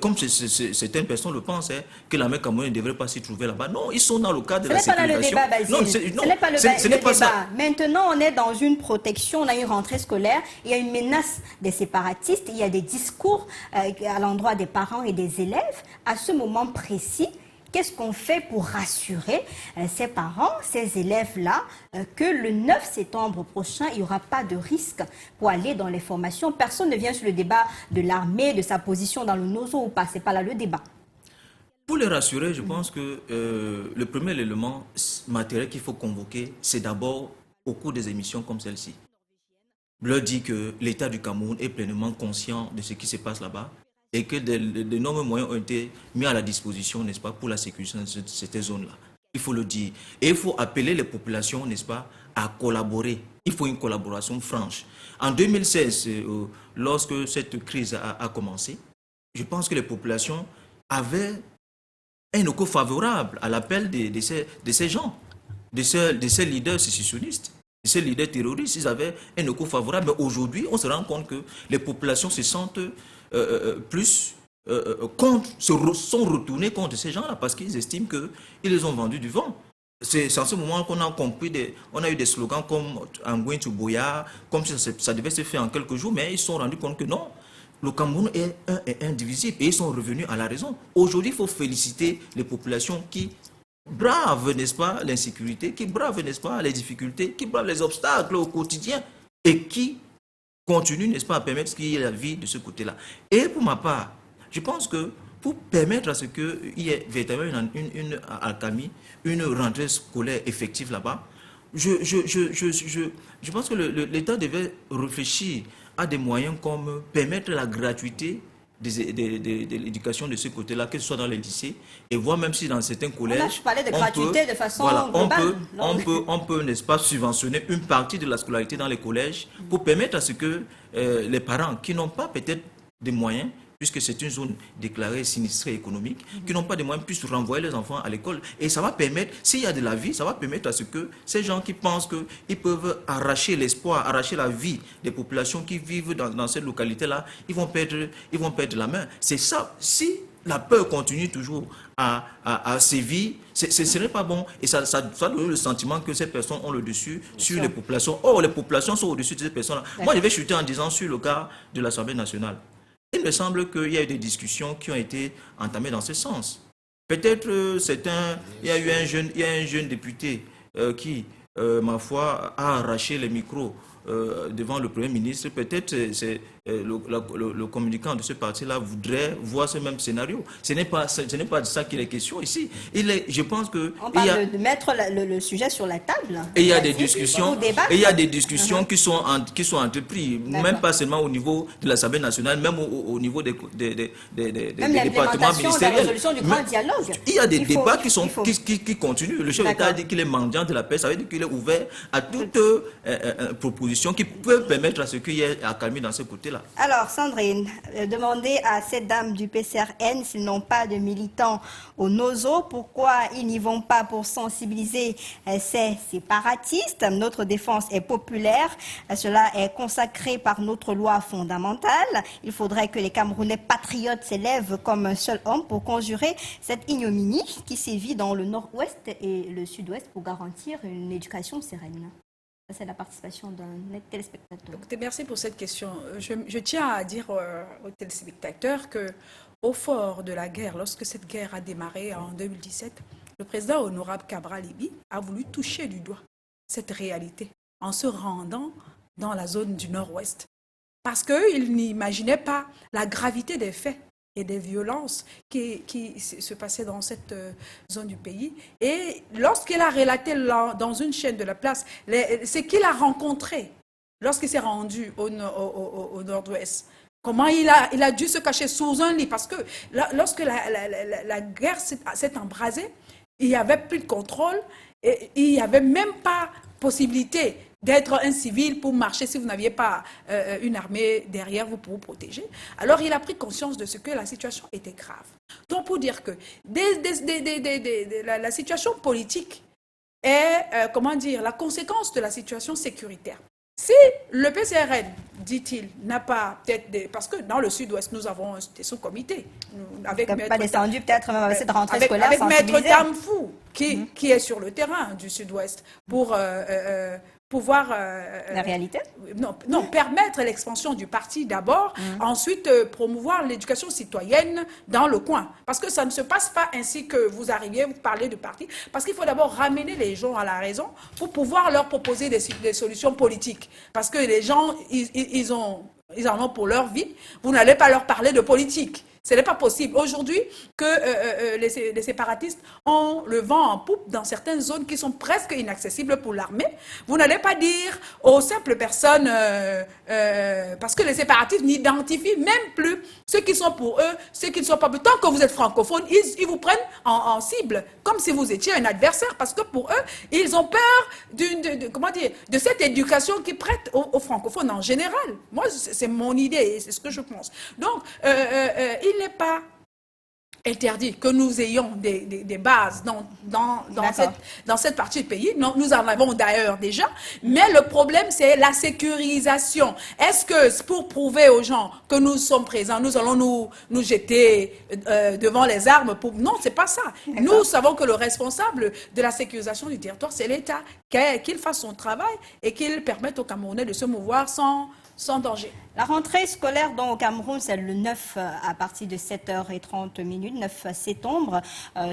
comme certaines personnes le pensent, que l'armée camerounaise ne devrait pas s'y trouver là-bas. Non, ils sont dans le cadre de la sécurisation. Ce n'est pas le débat. Maintenant, on est dans une protection, on a une rentrée scolaire, il y a une menace des séparatistes, il y a des discours à l'endroit des parents et des élèves. À ce moment précis, qu'est-ce qu'on fait pour rassurer ces parents, ces élèves-là, que le 9 septembre prochain, il n'y aura pas de risque pour aller dans les formations? Personne ne vient sur le débat de l'armée, de sa position dans le Nozo ou pas. Ce n'est pas là le débat. Pour les rassurer, je pense que le premier élément matériel qu'il faut convoquer, c'est d'abord au cours des émissions comme celle-ci. Leur dit que l'État du Cameroun est pleinement conscient de ce qui se passe là-bas, et que d'énormes moyens ont été mis à la disposition, n'est-ce pas, pour la sécurité de cette zone-là. Il faut le dire. Et il faut appeler les populations, n'est-ce pas, à collaborer. Il faut une collaboration franche. En 2016, lorsque cette crise a commencé, je pense que les populations avaient un écho favorable à l'appel de ces gens, de ces leaders sécessionnistes, de ces leaders terroristes. Ils avaient un écho favorable. Mais aujourd'hui, on se rend compte que les populations se sentent sont retournés contre ces gens-là parce qu'ils estiment qu'ils les ont vendus du vent. C'est en ce moment qu'on a compris, on a eu des slogans comme « I'm going to Boya », comme si ça devait se faire en quelques jours, mais ils se sont rendus compte que non, le Cameroun est un et indivisible et ils sont revenus à la raison. Aujourd'hui, il faut féliciter les populations qui bravent, n'est-ce pas, l'insécurité, qui bravent, n'est-ce pas, les difficultés, qui bravent les obstacles au quotidien et qui continue, n'est-ce pas, à permettre qu'il y ait la vie de ce côté-là. Et pour ma part, je pense que pour permettre à ce qu'il y ait véritablement une alchimie, une rentrée scolaire effective là-bas, je pense que l'État devait réfléchir à des moyens comme permettre la gratuité de l'éducation de ce côté-là, que ce soit dans les lycées, et voir même si dans certains collèges, je parlais de gratuité de façon globale. On peut, n'est-ce pas, subventionner une partie de la scolarité dans les collèges pour permettre à ce que les parents qui n'ont pas peut-être des moyens, puisque c'est une zone déclarée sinistrée économique, qui n'ont pas de moyens, puissent renvoyer les enfants à l'école. Et ça va permettre, s'il y a de la vie, ça va permettre à ce que ces gens qui pensent qu'ils peuvent arracher l'espoir, arracher la vie des populations qui vivent dans cette localité-là, ils vont perdre la main. C'est ça. Si la peur continue toujours à sévir, ce n'est pas bon. Et ça donne le sentiment que ces personnes ont le dessus sur les populations. Or, les populations sont au-dessus de ces personnes-là. Moi, je vais chuter en disant sur le cas de l'Assemblée nationale. Il me semble qu'il y a eu des discussions qui ont été entamées dans ce sens. Peut-être il y a eu un jeune député qui, ma foi, a arraché les micros devant le Premier ministre. Peut-être c'est le communicant de ce parti-là voudrait voir ce même scénario. Ce n'est pas de ça qu'il est question ici. Je pense que on parle de mettre le sujet sur la table. Et il y a des discussions, qui sont entreprises, même pas seulement au niveau de l'Assemblée nationale, même au niveau des départements ministériels. La résolution du grand dialogue. Il y a des débats qui continuent. Le chef d'État a dit qu'il est mendiant de la paix, ça veut dire qu'il est ouvert à toute proposition qui peut permettre à ce qu'il y ait accalmie dans ce côté-là. Alors, Sandrine, demandez à cette dame du PCRN s'ils n'ont pas de militants au NOZO, pourquoi ils n'y vont pas pour sensibiliser ces séparatistes. Notre défense est populaire, cela est consacré par notre loi fondamentale. Il faudrait que les Camerounais patriotes s'élèvent comme un seul homme pour conjurer cette ignominie qui sévit dans le nord-ouest et le sud-ouest pour garantir une éducation sereine. C'est la participation d'un téléspectateur. Merci pour cette question. Je tiens à dire aux téléspectateurs qu'au fort de la guerre, lorsque cette guerre a démarré en 2017, le président honorable Cabral Libi a voulu toucher du doigt cette réalité en se rendant dans la zone du nord-ouest. Parce qu'il n'imaginait pas la gravité des faits et des violences qui se passaient dans cette zone du pays. Et lorsqu'il a relaté dans une chaîne de la place ce qu'il a rencontré lorsqu'il s'est rendu au nord-ouest, comment il a dû se cacher sous un lit, parce que lorsque la guerre s'est embrasée, il n'y avait plus de contrôle, et il n'y avait même pas possibilité d'être un civil pour marcher si vous n'aviez pas une armée derrière vous pour vous protéger. Alors il a pris conscience de ce que la situation était grave. Donc pour dire que la situation politique est, la conséquence de la situation sécuritaire. Si le PCRN, dit-il, n'a pas peut-être parce que dans le sud-ouest, nous avons des sous-comités. Avec pas descendu peut-être même avec cette rentrée scolaire. Avec Maître Tamfou, qui est sur le terrain du sud-ouest pour pouvoir... la réalité? Non, permettre l'expansion du parti d'abord, ensuite promouvoir l'éducation citoyenne dans le coin. Parce que ça ne se passe pas ainsi que vous arriviez, vous parlez de parti, parce qu'il faut d'abord ramener les gens à la raison pour pouvoir leur proposer des solutions politiques. Parce que les gens, ils en ont pour leur vie, vous n'allez pas leur parler de politique. Ce n'est pas possible. Aujourd'hui, que les séparatistes ont le vent en poupe dans certaines zones qui sont presque inaccessibles pour l'armée. Vous n'allez pas dire aux simples personnes, parce que les séparatistes n'identifient même plus ceux qui sont pour eux, ceux qui ne sont pas pour eux. Tant que vous êtes francophone, ils vous prennent en cible, comme si vous étiez un adversaire, parce que pour eux, ils ont peur de cette éducation qui prête aux francophones en général. Moi, c'est mon idée, c'est ce que je pense. Donc, il n'est pas interdit que nous ayons des bases dans cette partie du pays. Nous en avons d'ailleurs déjà. Mais le problème, c'est la sécurisation. Est-ce que pour prouver aux gens que nous sommes présents, nous allons nous jeter devant les armes Non, c'est pas ça. Nous savons que le responsable de la sécurisation du territoire, c'est l'État. Qu'il fasse son travail et qu'il permette aux Camerounais de se mouvoir sans danger. La rentrée scolaire au Cameroun, c'est le 9 à partir de 7h30, 9 septembre,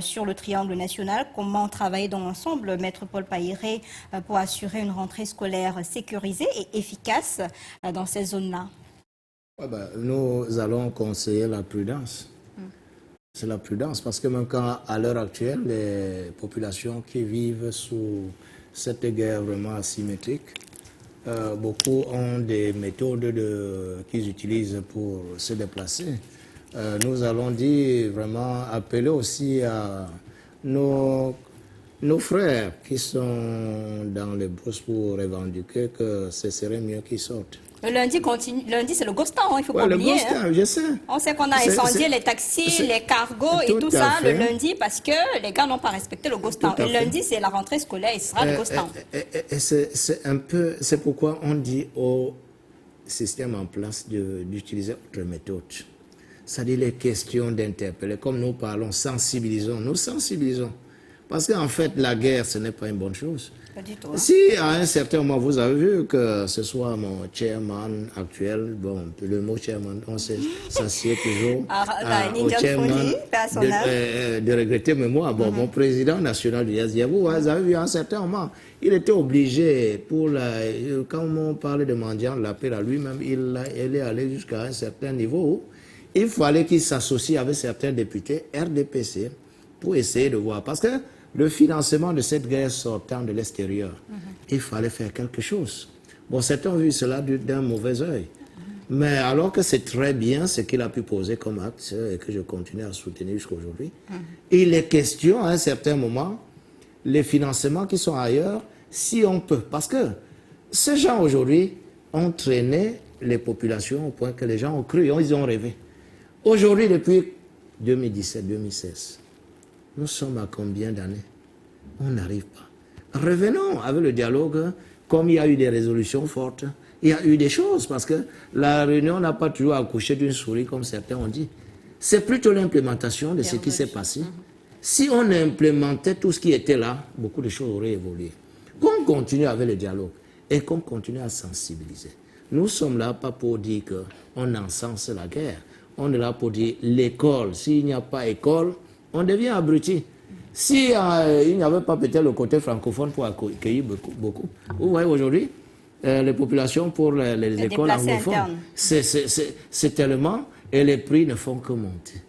sur le triangle national. Comment travailler ensemble, Maître Paul Païré, pour assurer une rentrée scolaire sécurisée et efficace dans ces zones-là? Nous allons conseiller la prudence. C'est la prudence, parce que même quand, à l'heure actuelle, les populations qui vivent sous cette guerre vraiment asymétrique. Beaucoup ont des méthodes qu'ils utilisent pour se déplacer. Nous allons dire vraiment appeler aussi à nos frères qui sont dans les bourses pour revendiquer que ce serait mieux qu'ils sortent. Le lundi continue. Lundi, c'est le Gostan, il ne faut pas Le oublier. Gostan, je sais. On sait qu'on a incendié les taxis, les cargos et tout ça le lundi parce que les gars n'ont pas respecté le Gostan. Et lundi, c'est la rentrée scolaire, il sera le Gostan. C'est pourquoi on dit au système en place d'utiliser autre méthode. C'est-à-dire les questions d'interpeller. Comme nous parlons, nous sensibilisons. Parce qu'en fait, la guerre, ce n'est pas une bonne chose. Pas du tout. Si à un certain moment, vous avez vu que ce soit mon chairman actuel, bon, le mot chairman, on s'assied toujours au chairman de regretter, mais moi, bon, mon président national du Yazia, vous avez vu à un certain moment, il était obligé, quand on parlait de mendiant, l'appel à lui-même, il est allé jusqu'à un certain niveau où il fallait qu'il s'associe avec certains députés RDPC pour essayer de voir. Parce que le financement de cette guerre sortant de l'extérieur, il fallait faire quelque chose. Bon, certains ont vu cela d'un mauvais œil. Mais alors que c'est très bien ce qu'il a pu poser comme acte et que je continue à soutenir jusqu'à aujourd'hui, il est question à un certain moment, les financements qui sont ailleurs, si on peut. Parce que ces gens aujourd'hui ont traîné les populations au point que les gens ont cru, ils ont rêvé. Aujourd'hui, depuis 2017-2016, nous sommes à combien d'années? On n'arrive pas. Revenons avec le dialogue, comme il y a eu des résolutions fortes, il y a eu des choses, parce que la réunion n'a pas toujours accouché d'une souris, comme certains ont dit. C'est plutôt l'implémentation de ce qui s'est passé. Si on implémentait tout ce qui était là, beaucoup de choses auraient évolué. Qu'on continue avec le dialogue et qu'on continue à sensibiliser. Nous sommes là pas pour dire qu'on encense la guerre. On est là pour dire l'école. S'il n'y a pas école, on devient abruti. Si il n'y avait pas peut-être le côté francophone pour accueillir beaucoup. Vous voyez aujourd'hui, les populations pour les écoles anglophones, c'est tellement, et les prix ne font que monter.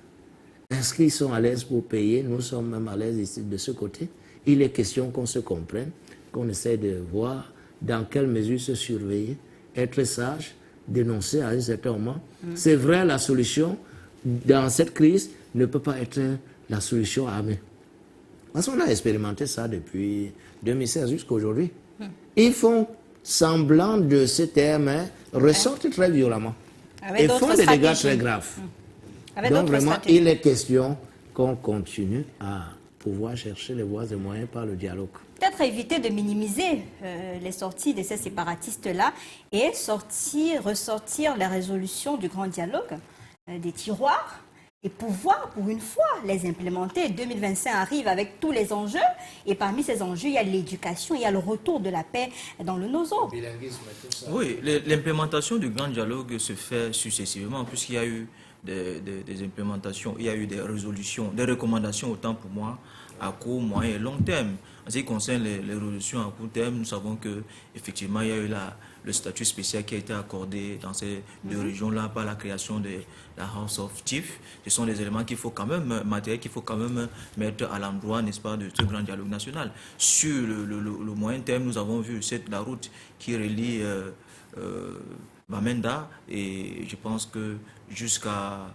Est-ce qu'ils sont à l'aise pour payer? Nous sommes même à l'aise ici de ce côté. Il est question qu'on se comprenne, qu'on essaie de voir dans quelle mesure se surveiller, être sage, dénoncer à un certain moment. C'est vrai, la solution dans cette crise ne peut pas être la solution armée. Parce qu'on a expérimenté ça depuis 2016 jusqu'à aujourd'hui. Ils font semblant de ce terme, ressortent très violemment. Et font des dégâts très graves. Donc vraiment, il est question qu'on continue à pouvoir chercher les voies et moyens par le dialogue. Peut-être éviter de minimiser les sorties de ces séparatistes-là et ressortir les résolutions du grand dialogue des tiroirs et pouvoir, pour une fois, les implémenter. 2025 arrive avec tous les enjeux et parmi ces enjeux, il y a l'éducation, il y a le retour de la paix dans le Nozo. Oui, l'implémentation du grand dialogue se fait successivement puisqu'il y a eu des implémentations, il y a eu des résolutions, des recommandations autant pour moi à court, moyen et long terme. En ce qui concerne les résolutions à court terme, nous savons qu'effectivement, il y a eu le statut spécial qui a été accordé dans ces deux régions-là par la création de la House of Chiefs. Ce sont des éléments qu'il faut quand même, matériels qu'il faut quand même mettre à l'endroit, n'est-ce pas, de ce grand dialogue national. Sur le moyen terme, nous avons vu la route qui relie Bamenda et je pense que jusqu'à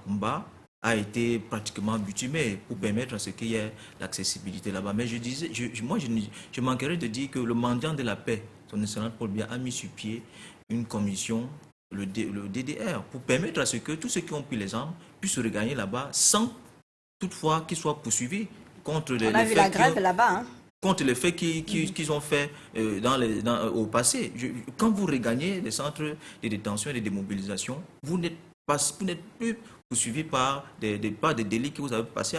Kumba a été pratiquement bitumé pour permettre à ce qu'il y ait l'accessibilité là-bas. Mais je manquerais de dire que le mendiant de la paix, son excellence Paul Biya, a mis sur pied une commission, le DDR, pour permettre à ce que tous ceux qui ont pris les armes puissent se regagner là-bas sans toutefois qu'ils soient poursuivis contre les faits. On a vu la grève là-bas, contre les faits qu'ils ont fait au passé. Quand vous regagnez les centres de détention et de démobilisation, vous n'êtes plus poursuivi par des délits que vous avez passés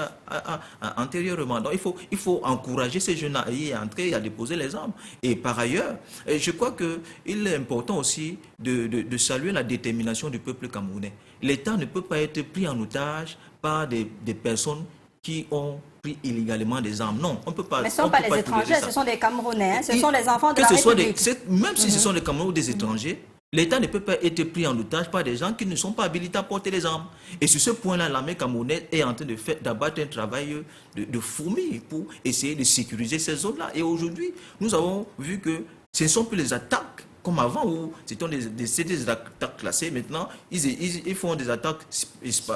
antérieurement. Donc il faut encourager ces jeunes à y entrer et à déposer les armes. Et par ailleurs, je crois qu'il est important aussi de saluer la détermination du peuple camerounais. L'État ne peut pas être pris en otage par des personnes qui ont pris illégalement des armes. Non, on ne peut pas. Mais ce ne sont pas les étrangers, ce sont des Camerounais, ce sont les enfants de la République. Même si ce sont des Camerounais ou des étrangers, L'État ne peut pas être pris en otage par des gens qui ne sont pas habilités à porter les armes. Et sur ce point-là, l'armée camerounaise est en train d'abattre un travail de fourmi pour essayer de sécuriser ces zones-là. Et aujourd'hui, nous avons vu que ce ne sont plus les attaques comme avant où c'était des attaques classées. Maintenant, ils font des attaques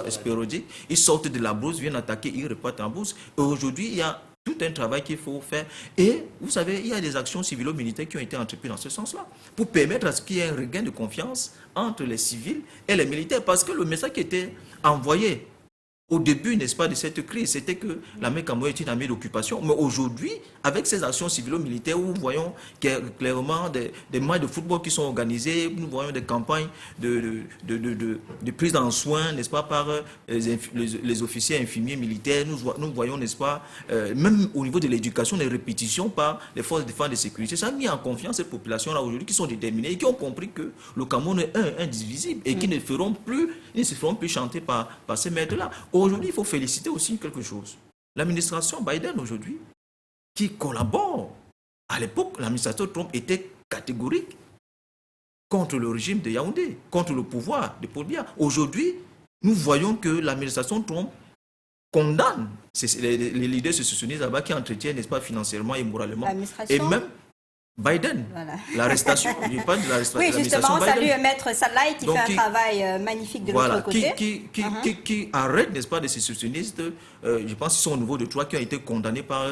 sporadiques. Ils sortent de la brousse, viennent attaquer, ils repartent en brousse. Et aujourd'hui, il y a tout un travail qu'il faut faire. Et vous savez, il y a des actions civilo-militaires qui ont été entreprises dans ce sens-là pour permettre à ce qu'il y ait un regain de confiance entre les civils et les militaires. Parce que le message qui était envoyé au début, n'est-ce pas, de cette crise, c'était que l'armée camerounaise est une armée d'occupation. Mais aujourd'hui, avec ces actions civilo-militaires, où nous voyons clairement des matchs de football qui sont organisés, nous voyons des campagnes de prise en soin, n'est-ce pas, par les officiers infirmiers militaires. Nous voyons, n'est-ce pas, même au niveau de l'éducation, des répétitions par les forces de défense et de sécurité. Ça a mis en confiance ces populations-là aujourd'hui qui sont déterminées et qui ont compris que le Cameroun est indivisible et qui ne se feront plus chanter par ces maîtres-là. Aujourd'hui, il faut féliciter aussi quelque chose. L'administration Biden aujourd'hui, qui collabore. À l'époque, l'administration Trump était catégorique contre le régime de Yaoundé, contre le pouvoir de Paul Biya. Aujourd'hui, nous voyons que l'administration Trump condamne les leaders sécessionnistes là-bas qui entretiennent, n'est-ce pas, financièrement et moralement. Et même Biden, voilà. L'arrestation, je parle de l'arrestation. Oui, justement, on salue Maître Salai qui fait un travail magnifique de l'autre côté. Qui arrête, n'est-ce pas, des sécessionnistes, je pense qu'ils sont au niveau de 3 qui ont été condamnés par...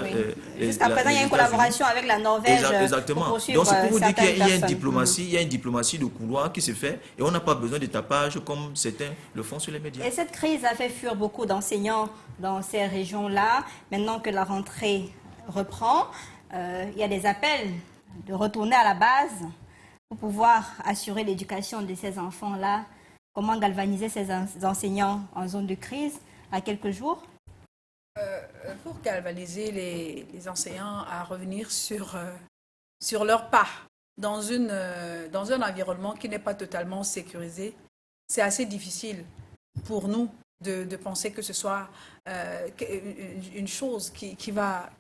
Jusqu'à présent, il y a une collaboration avec la Norvège. Exactement. Donc c'est pour vous dire qu'il y a une diplomatie, il y a une diplomatie de couloir qui se fait et on n'a pas besoin de tapage comme certains le font sur les médias. Et cette crise a fait fuir beaucoup d'enseignants dans ces régions-là. Maintenant que la rentrée reprend, il y a des appels de retourner à la base pour pouvoir assurer l'éducation de ces enfants-là. Comment galvaniser ces enseignants en zone de crise à quelques jours? Pour galvaniser les enseignants à revenir sur leurs pas dans un environnement qui n'est pas totalement sécurisé, c'est assez difficile pour nous de penser que ce soit une chose qui va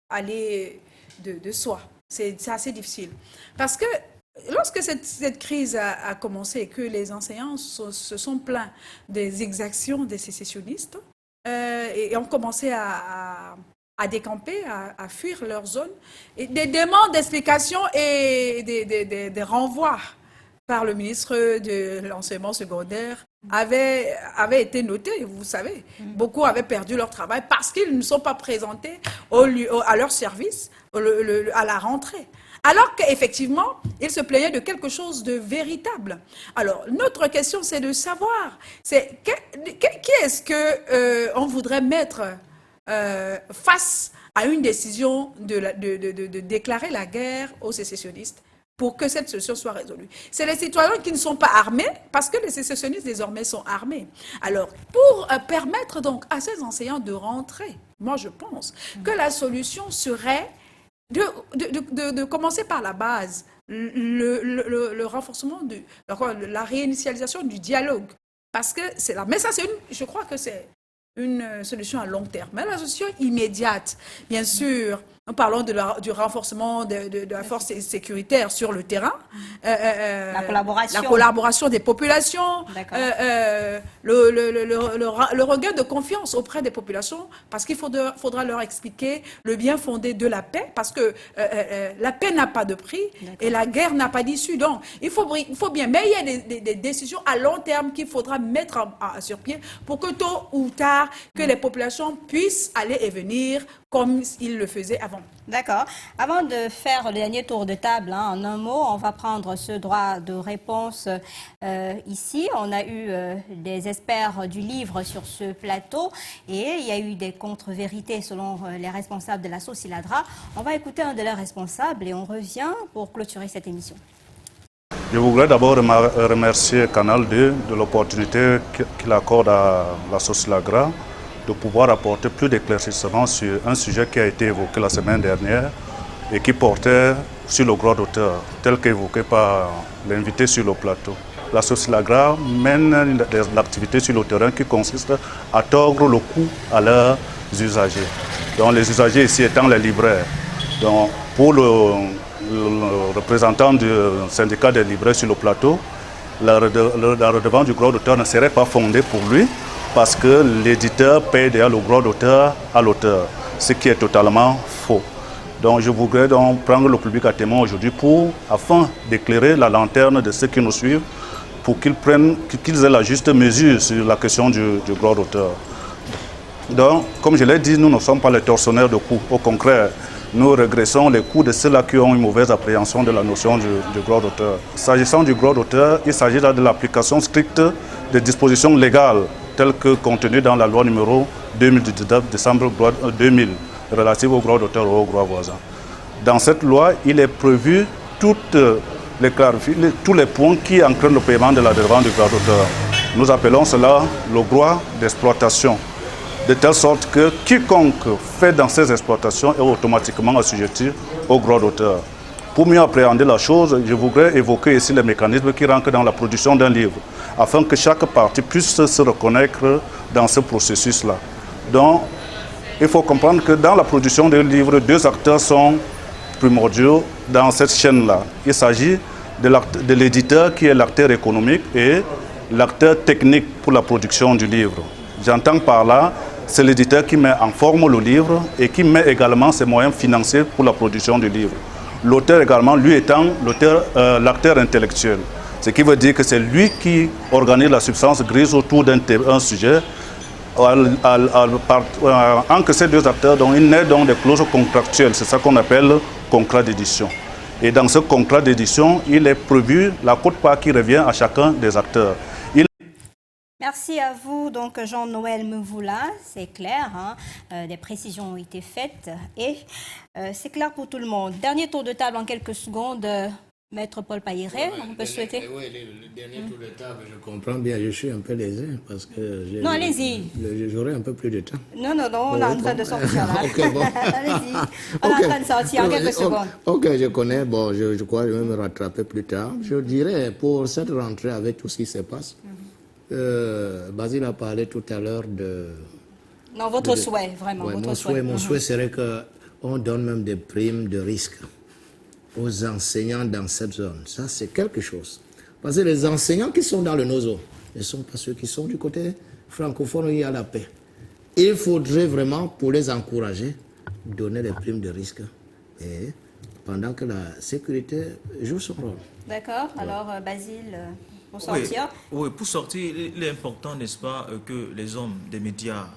aller de soi. C'est assez difficile. Parce que lorsque cette crise a commencé et que les enseignants se sont plaints des exactions des sécessionnistes et ont commencé à décamper, à fuir leur zone, et des demandes d'explications et des renvois par le ministre de l'enseignement secondaire avaient été notés, vous savez. Beaucoup avaient perdu leur travail parce qu'ils ne sont pas présentés à leur service à la rentrée. Alors qu'effectivement, ils se plaignaient de quelque chose de véritable. Alors, notre question, c'est de savoir, qui est-ce qu'on voudrait mettre face à une décision de déclarer la guerre aux sécessionnistes pour que cette solution soit résolue. C'est les citoyens qui ne sont pas armés, parce que les sécessionnistes désormais sont armés. Alors, pour permettre donc à ces enseignants de rentrer, moi je pense que la solution serait de commencer par la base, le renforcement, la réinitialisation du dialogue. Parce que c'est là. Mais ça, je crois que c'est une solution à long terme. Mais la solution immédiate, bien sûr, nous parlons du renforcement de la force sécuritaire sur le terrain, la collaboration des populations, le regain de confiance auprès des populations, parce qu'il faudra leur expliquer le bien fondé de la paix, parce que la paix n'a pas de prix et la guerre n'a pas d'issue. Donc, il faut bien, mais il y a des décisions à long terme qu'il faudra mettre sur pied pour que tôt ou tard, que les populations puissent aller et venir comme ils le faisaient avant. D'accord. Avant de faire le dernier tour de table, en un mot, on va prendre ce droit de réponse ici. On a eu des experts du livre sur ce plateau et il y a eu des contre-vérités selon les responsables de la Sociladra. On va écouter un de leurs responsables et on revient pour clôturer cette émission. Je voudrais d'abord remercier Canal 2 de l'opportunité qu'il accorde à la Sociladra de pouvoir apporter plus d'éclaircissements sur un sujet qui a été évoqué la semaine dernière et qui portait sur le droit d'auteur, tel qu'évoqué par l'invité sur le plateau. La Sociladra mène l'activité sur le terrain qui consiste à tordre le cou à leurs usagers. Donc les usagers ici étant les libraires. Donc pour le représentant du syndicat des libraires sur le plateau, la redevance du droit d'auteur ne serait pas fondée pour lui parce que l'éditeur paye déjà le droit d'auteur à l'auteur, ce qui est totalement faux. Donc je voudrais donc prendre le public à témoin aujourd'hui afin d'éclairer la lanterne de ceux qui nous suivent, pour qu'ils aient la juste mesure sur la question du droit d'auteur. Donc, comme je l'ai dit, nous ne sommes pas les tortionnaires de coûts. Au contraire, nous régressons les coûts de ceux-là qui ont une mauvaise appréhension de la notion du droit d'auteur. S'agissant du droit d'auteur, il s'agit là de l'application stricte des dispositions légales telles que contenues dans la loi numéro 2019 décembre 2000 relative au droit d'auteur et aux droits voisins. Dans cette loi, il est prévu tous les points qui encadrent le paiement de la redevance du droit d'auteur. Nous appelons cela le droit d'exploitation, de telle sorte que quiconque fait dans ces exploitations est automatiquement assujetti au droit d'auteur. Pour mieux appréhender la chose, je voudrais évoquer ici les mécanismes qui rentrent dans la production d'un livre, afin que chaque partie puisse se reconnaître dans ce processus-là. Donc, il faut comprendre que dans la production d'un livre, deux acteurs sont primordiaux dans cette chaîne-là. Il s'agit de l'éditeur qui est l'acteur économique et l'acteur technique pour la production du livre. J'entends par là, c'est l'éditeur qui met en forme le livre et qui met également ses moyens financiers pour la production du livre. L'auteur également, lui étant l'acteur intellectuel. Ce qui veut dire que c'est lui qui organise la substance grise autour d'un sujet. Entre ces deux acteurs, donc, il naît donc des clauses contractuelles. C'est ça qu'on appelle contrat d'édition. Et dans ce contrat d'édition, il est prévu la quote-part qui revient à chacun des acteurs. Merci à vous, donc Jean-Noël Mvula, c'est clair, hein, des précisions ont été faites et c'est clair pour tout le monde. Dernier tour de table en quelques secondes, Maître Paul Payeret, on peut souhaiter. Oui, le dernier tour de table, je comprends bien, je suis un peu lésé parce que non, allez-y. J'aurai un peu plus de temps. Non, on est en train de sortir là. Okay, bon. Allez-y, on est en train de sortir en quelques secondes. Ok, je connais, bon, je crois que je vais me rattraper plus tard. Je dirais, pour cette rentrée avec tout ce qui se passe, Basile a parlé tout à l'heure de... Non, votre souhait, vraiment, ouais, votre souhait. Mon souhait serait qu'on donne même des primes de risque aux enseignants dans cette zone. Ça, c'est quelque chose. Parce que les enseignants qui sont dans le Nozo ne sont pas ceux qui sont du côté francophone où il y a la paix. Il faudrait vraiment, pour les encourager, donner des primes de risque et pendant que la sécurité joue son rôle. D'accord. Alors, Basile... Pour sortir. Oui, pour sortir, il est important, n'est-ce pas, que les hommes des médias,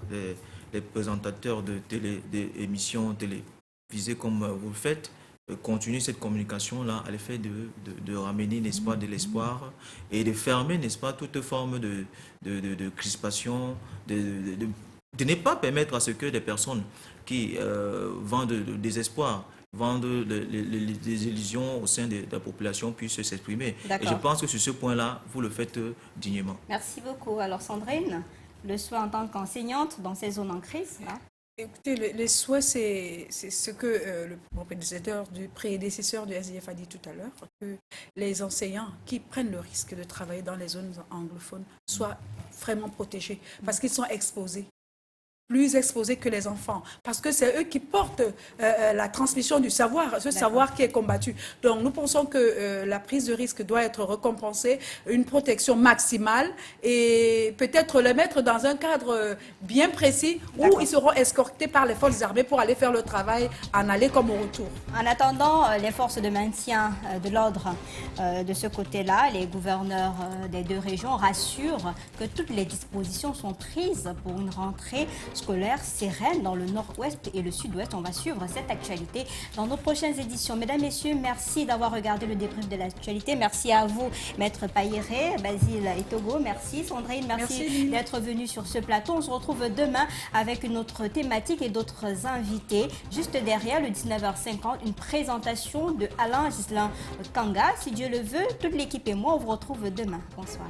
les présentateurs d'émissions télévisées comme vous le faites, continuent cette communication-là à l'effet de ramener, n'est-ce pas, de l'espoir et de fermer, n'est-ce pas, toute forme de crispation, de ne pas permettre à ce que des personnes qui vendent du désespoir, vendent des illusions au sein de la population puissent s'exprimer. Et je pense que sur ce point-là, vous le faites dignement. Merci beaucoup. Alors Sandrine, le souhait en tant qu'enseignante dans ces zones en crise là. Écoutez, les souhaits, c'est ce que le prédécesseur du SDF a dit tout à l'heure, que les enseignants qui prennent le risque de travailler dans les zones anglophones soient vraiment protégés parce qu'ils sont exposés. Plus exposés que les enfants, parce que c'est eux qui portent la transmission du savoir, ce savoir qui est combattu. Donc nous pensons que la prise de risque doit être récompensée, une protection maximale et peut-être les mettre dans un cadre bien précis où ils seront escortés par les forces armées pour aller faire le travail en aller comme au retour. En attendant, les forces de maintien de l'ordre de ce côté-là, les gouverneurs des deux régions rassurent que toutes les dispositions sont prises pour une rentrée scolaire sereine dans le nord-ouest et le sud-ouest. On va suivre cette actualité dans nos prochaines éditions. Mesdames, Messieurs, merci d'avoir regardé le débrief de l'actualité. Merci à vous, Maître Payeret, Basile Etogo. Merci, Sandrine. Merci d'être venue sur ce plateau. On se retrouve demain avec une autre thématique et d'autres invités. Juste derrière, le 19h50, une présentation de Alain Gislain Kanga. Si Dieu le veut, toute l'équipe et moi, on vous retrouve demain. Bonsoir.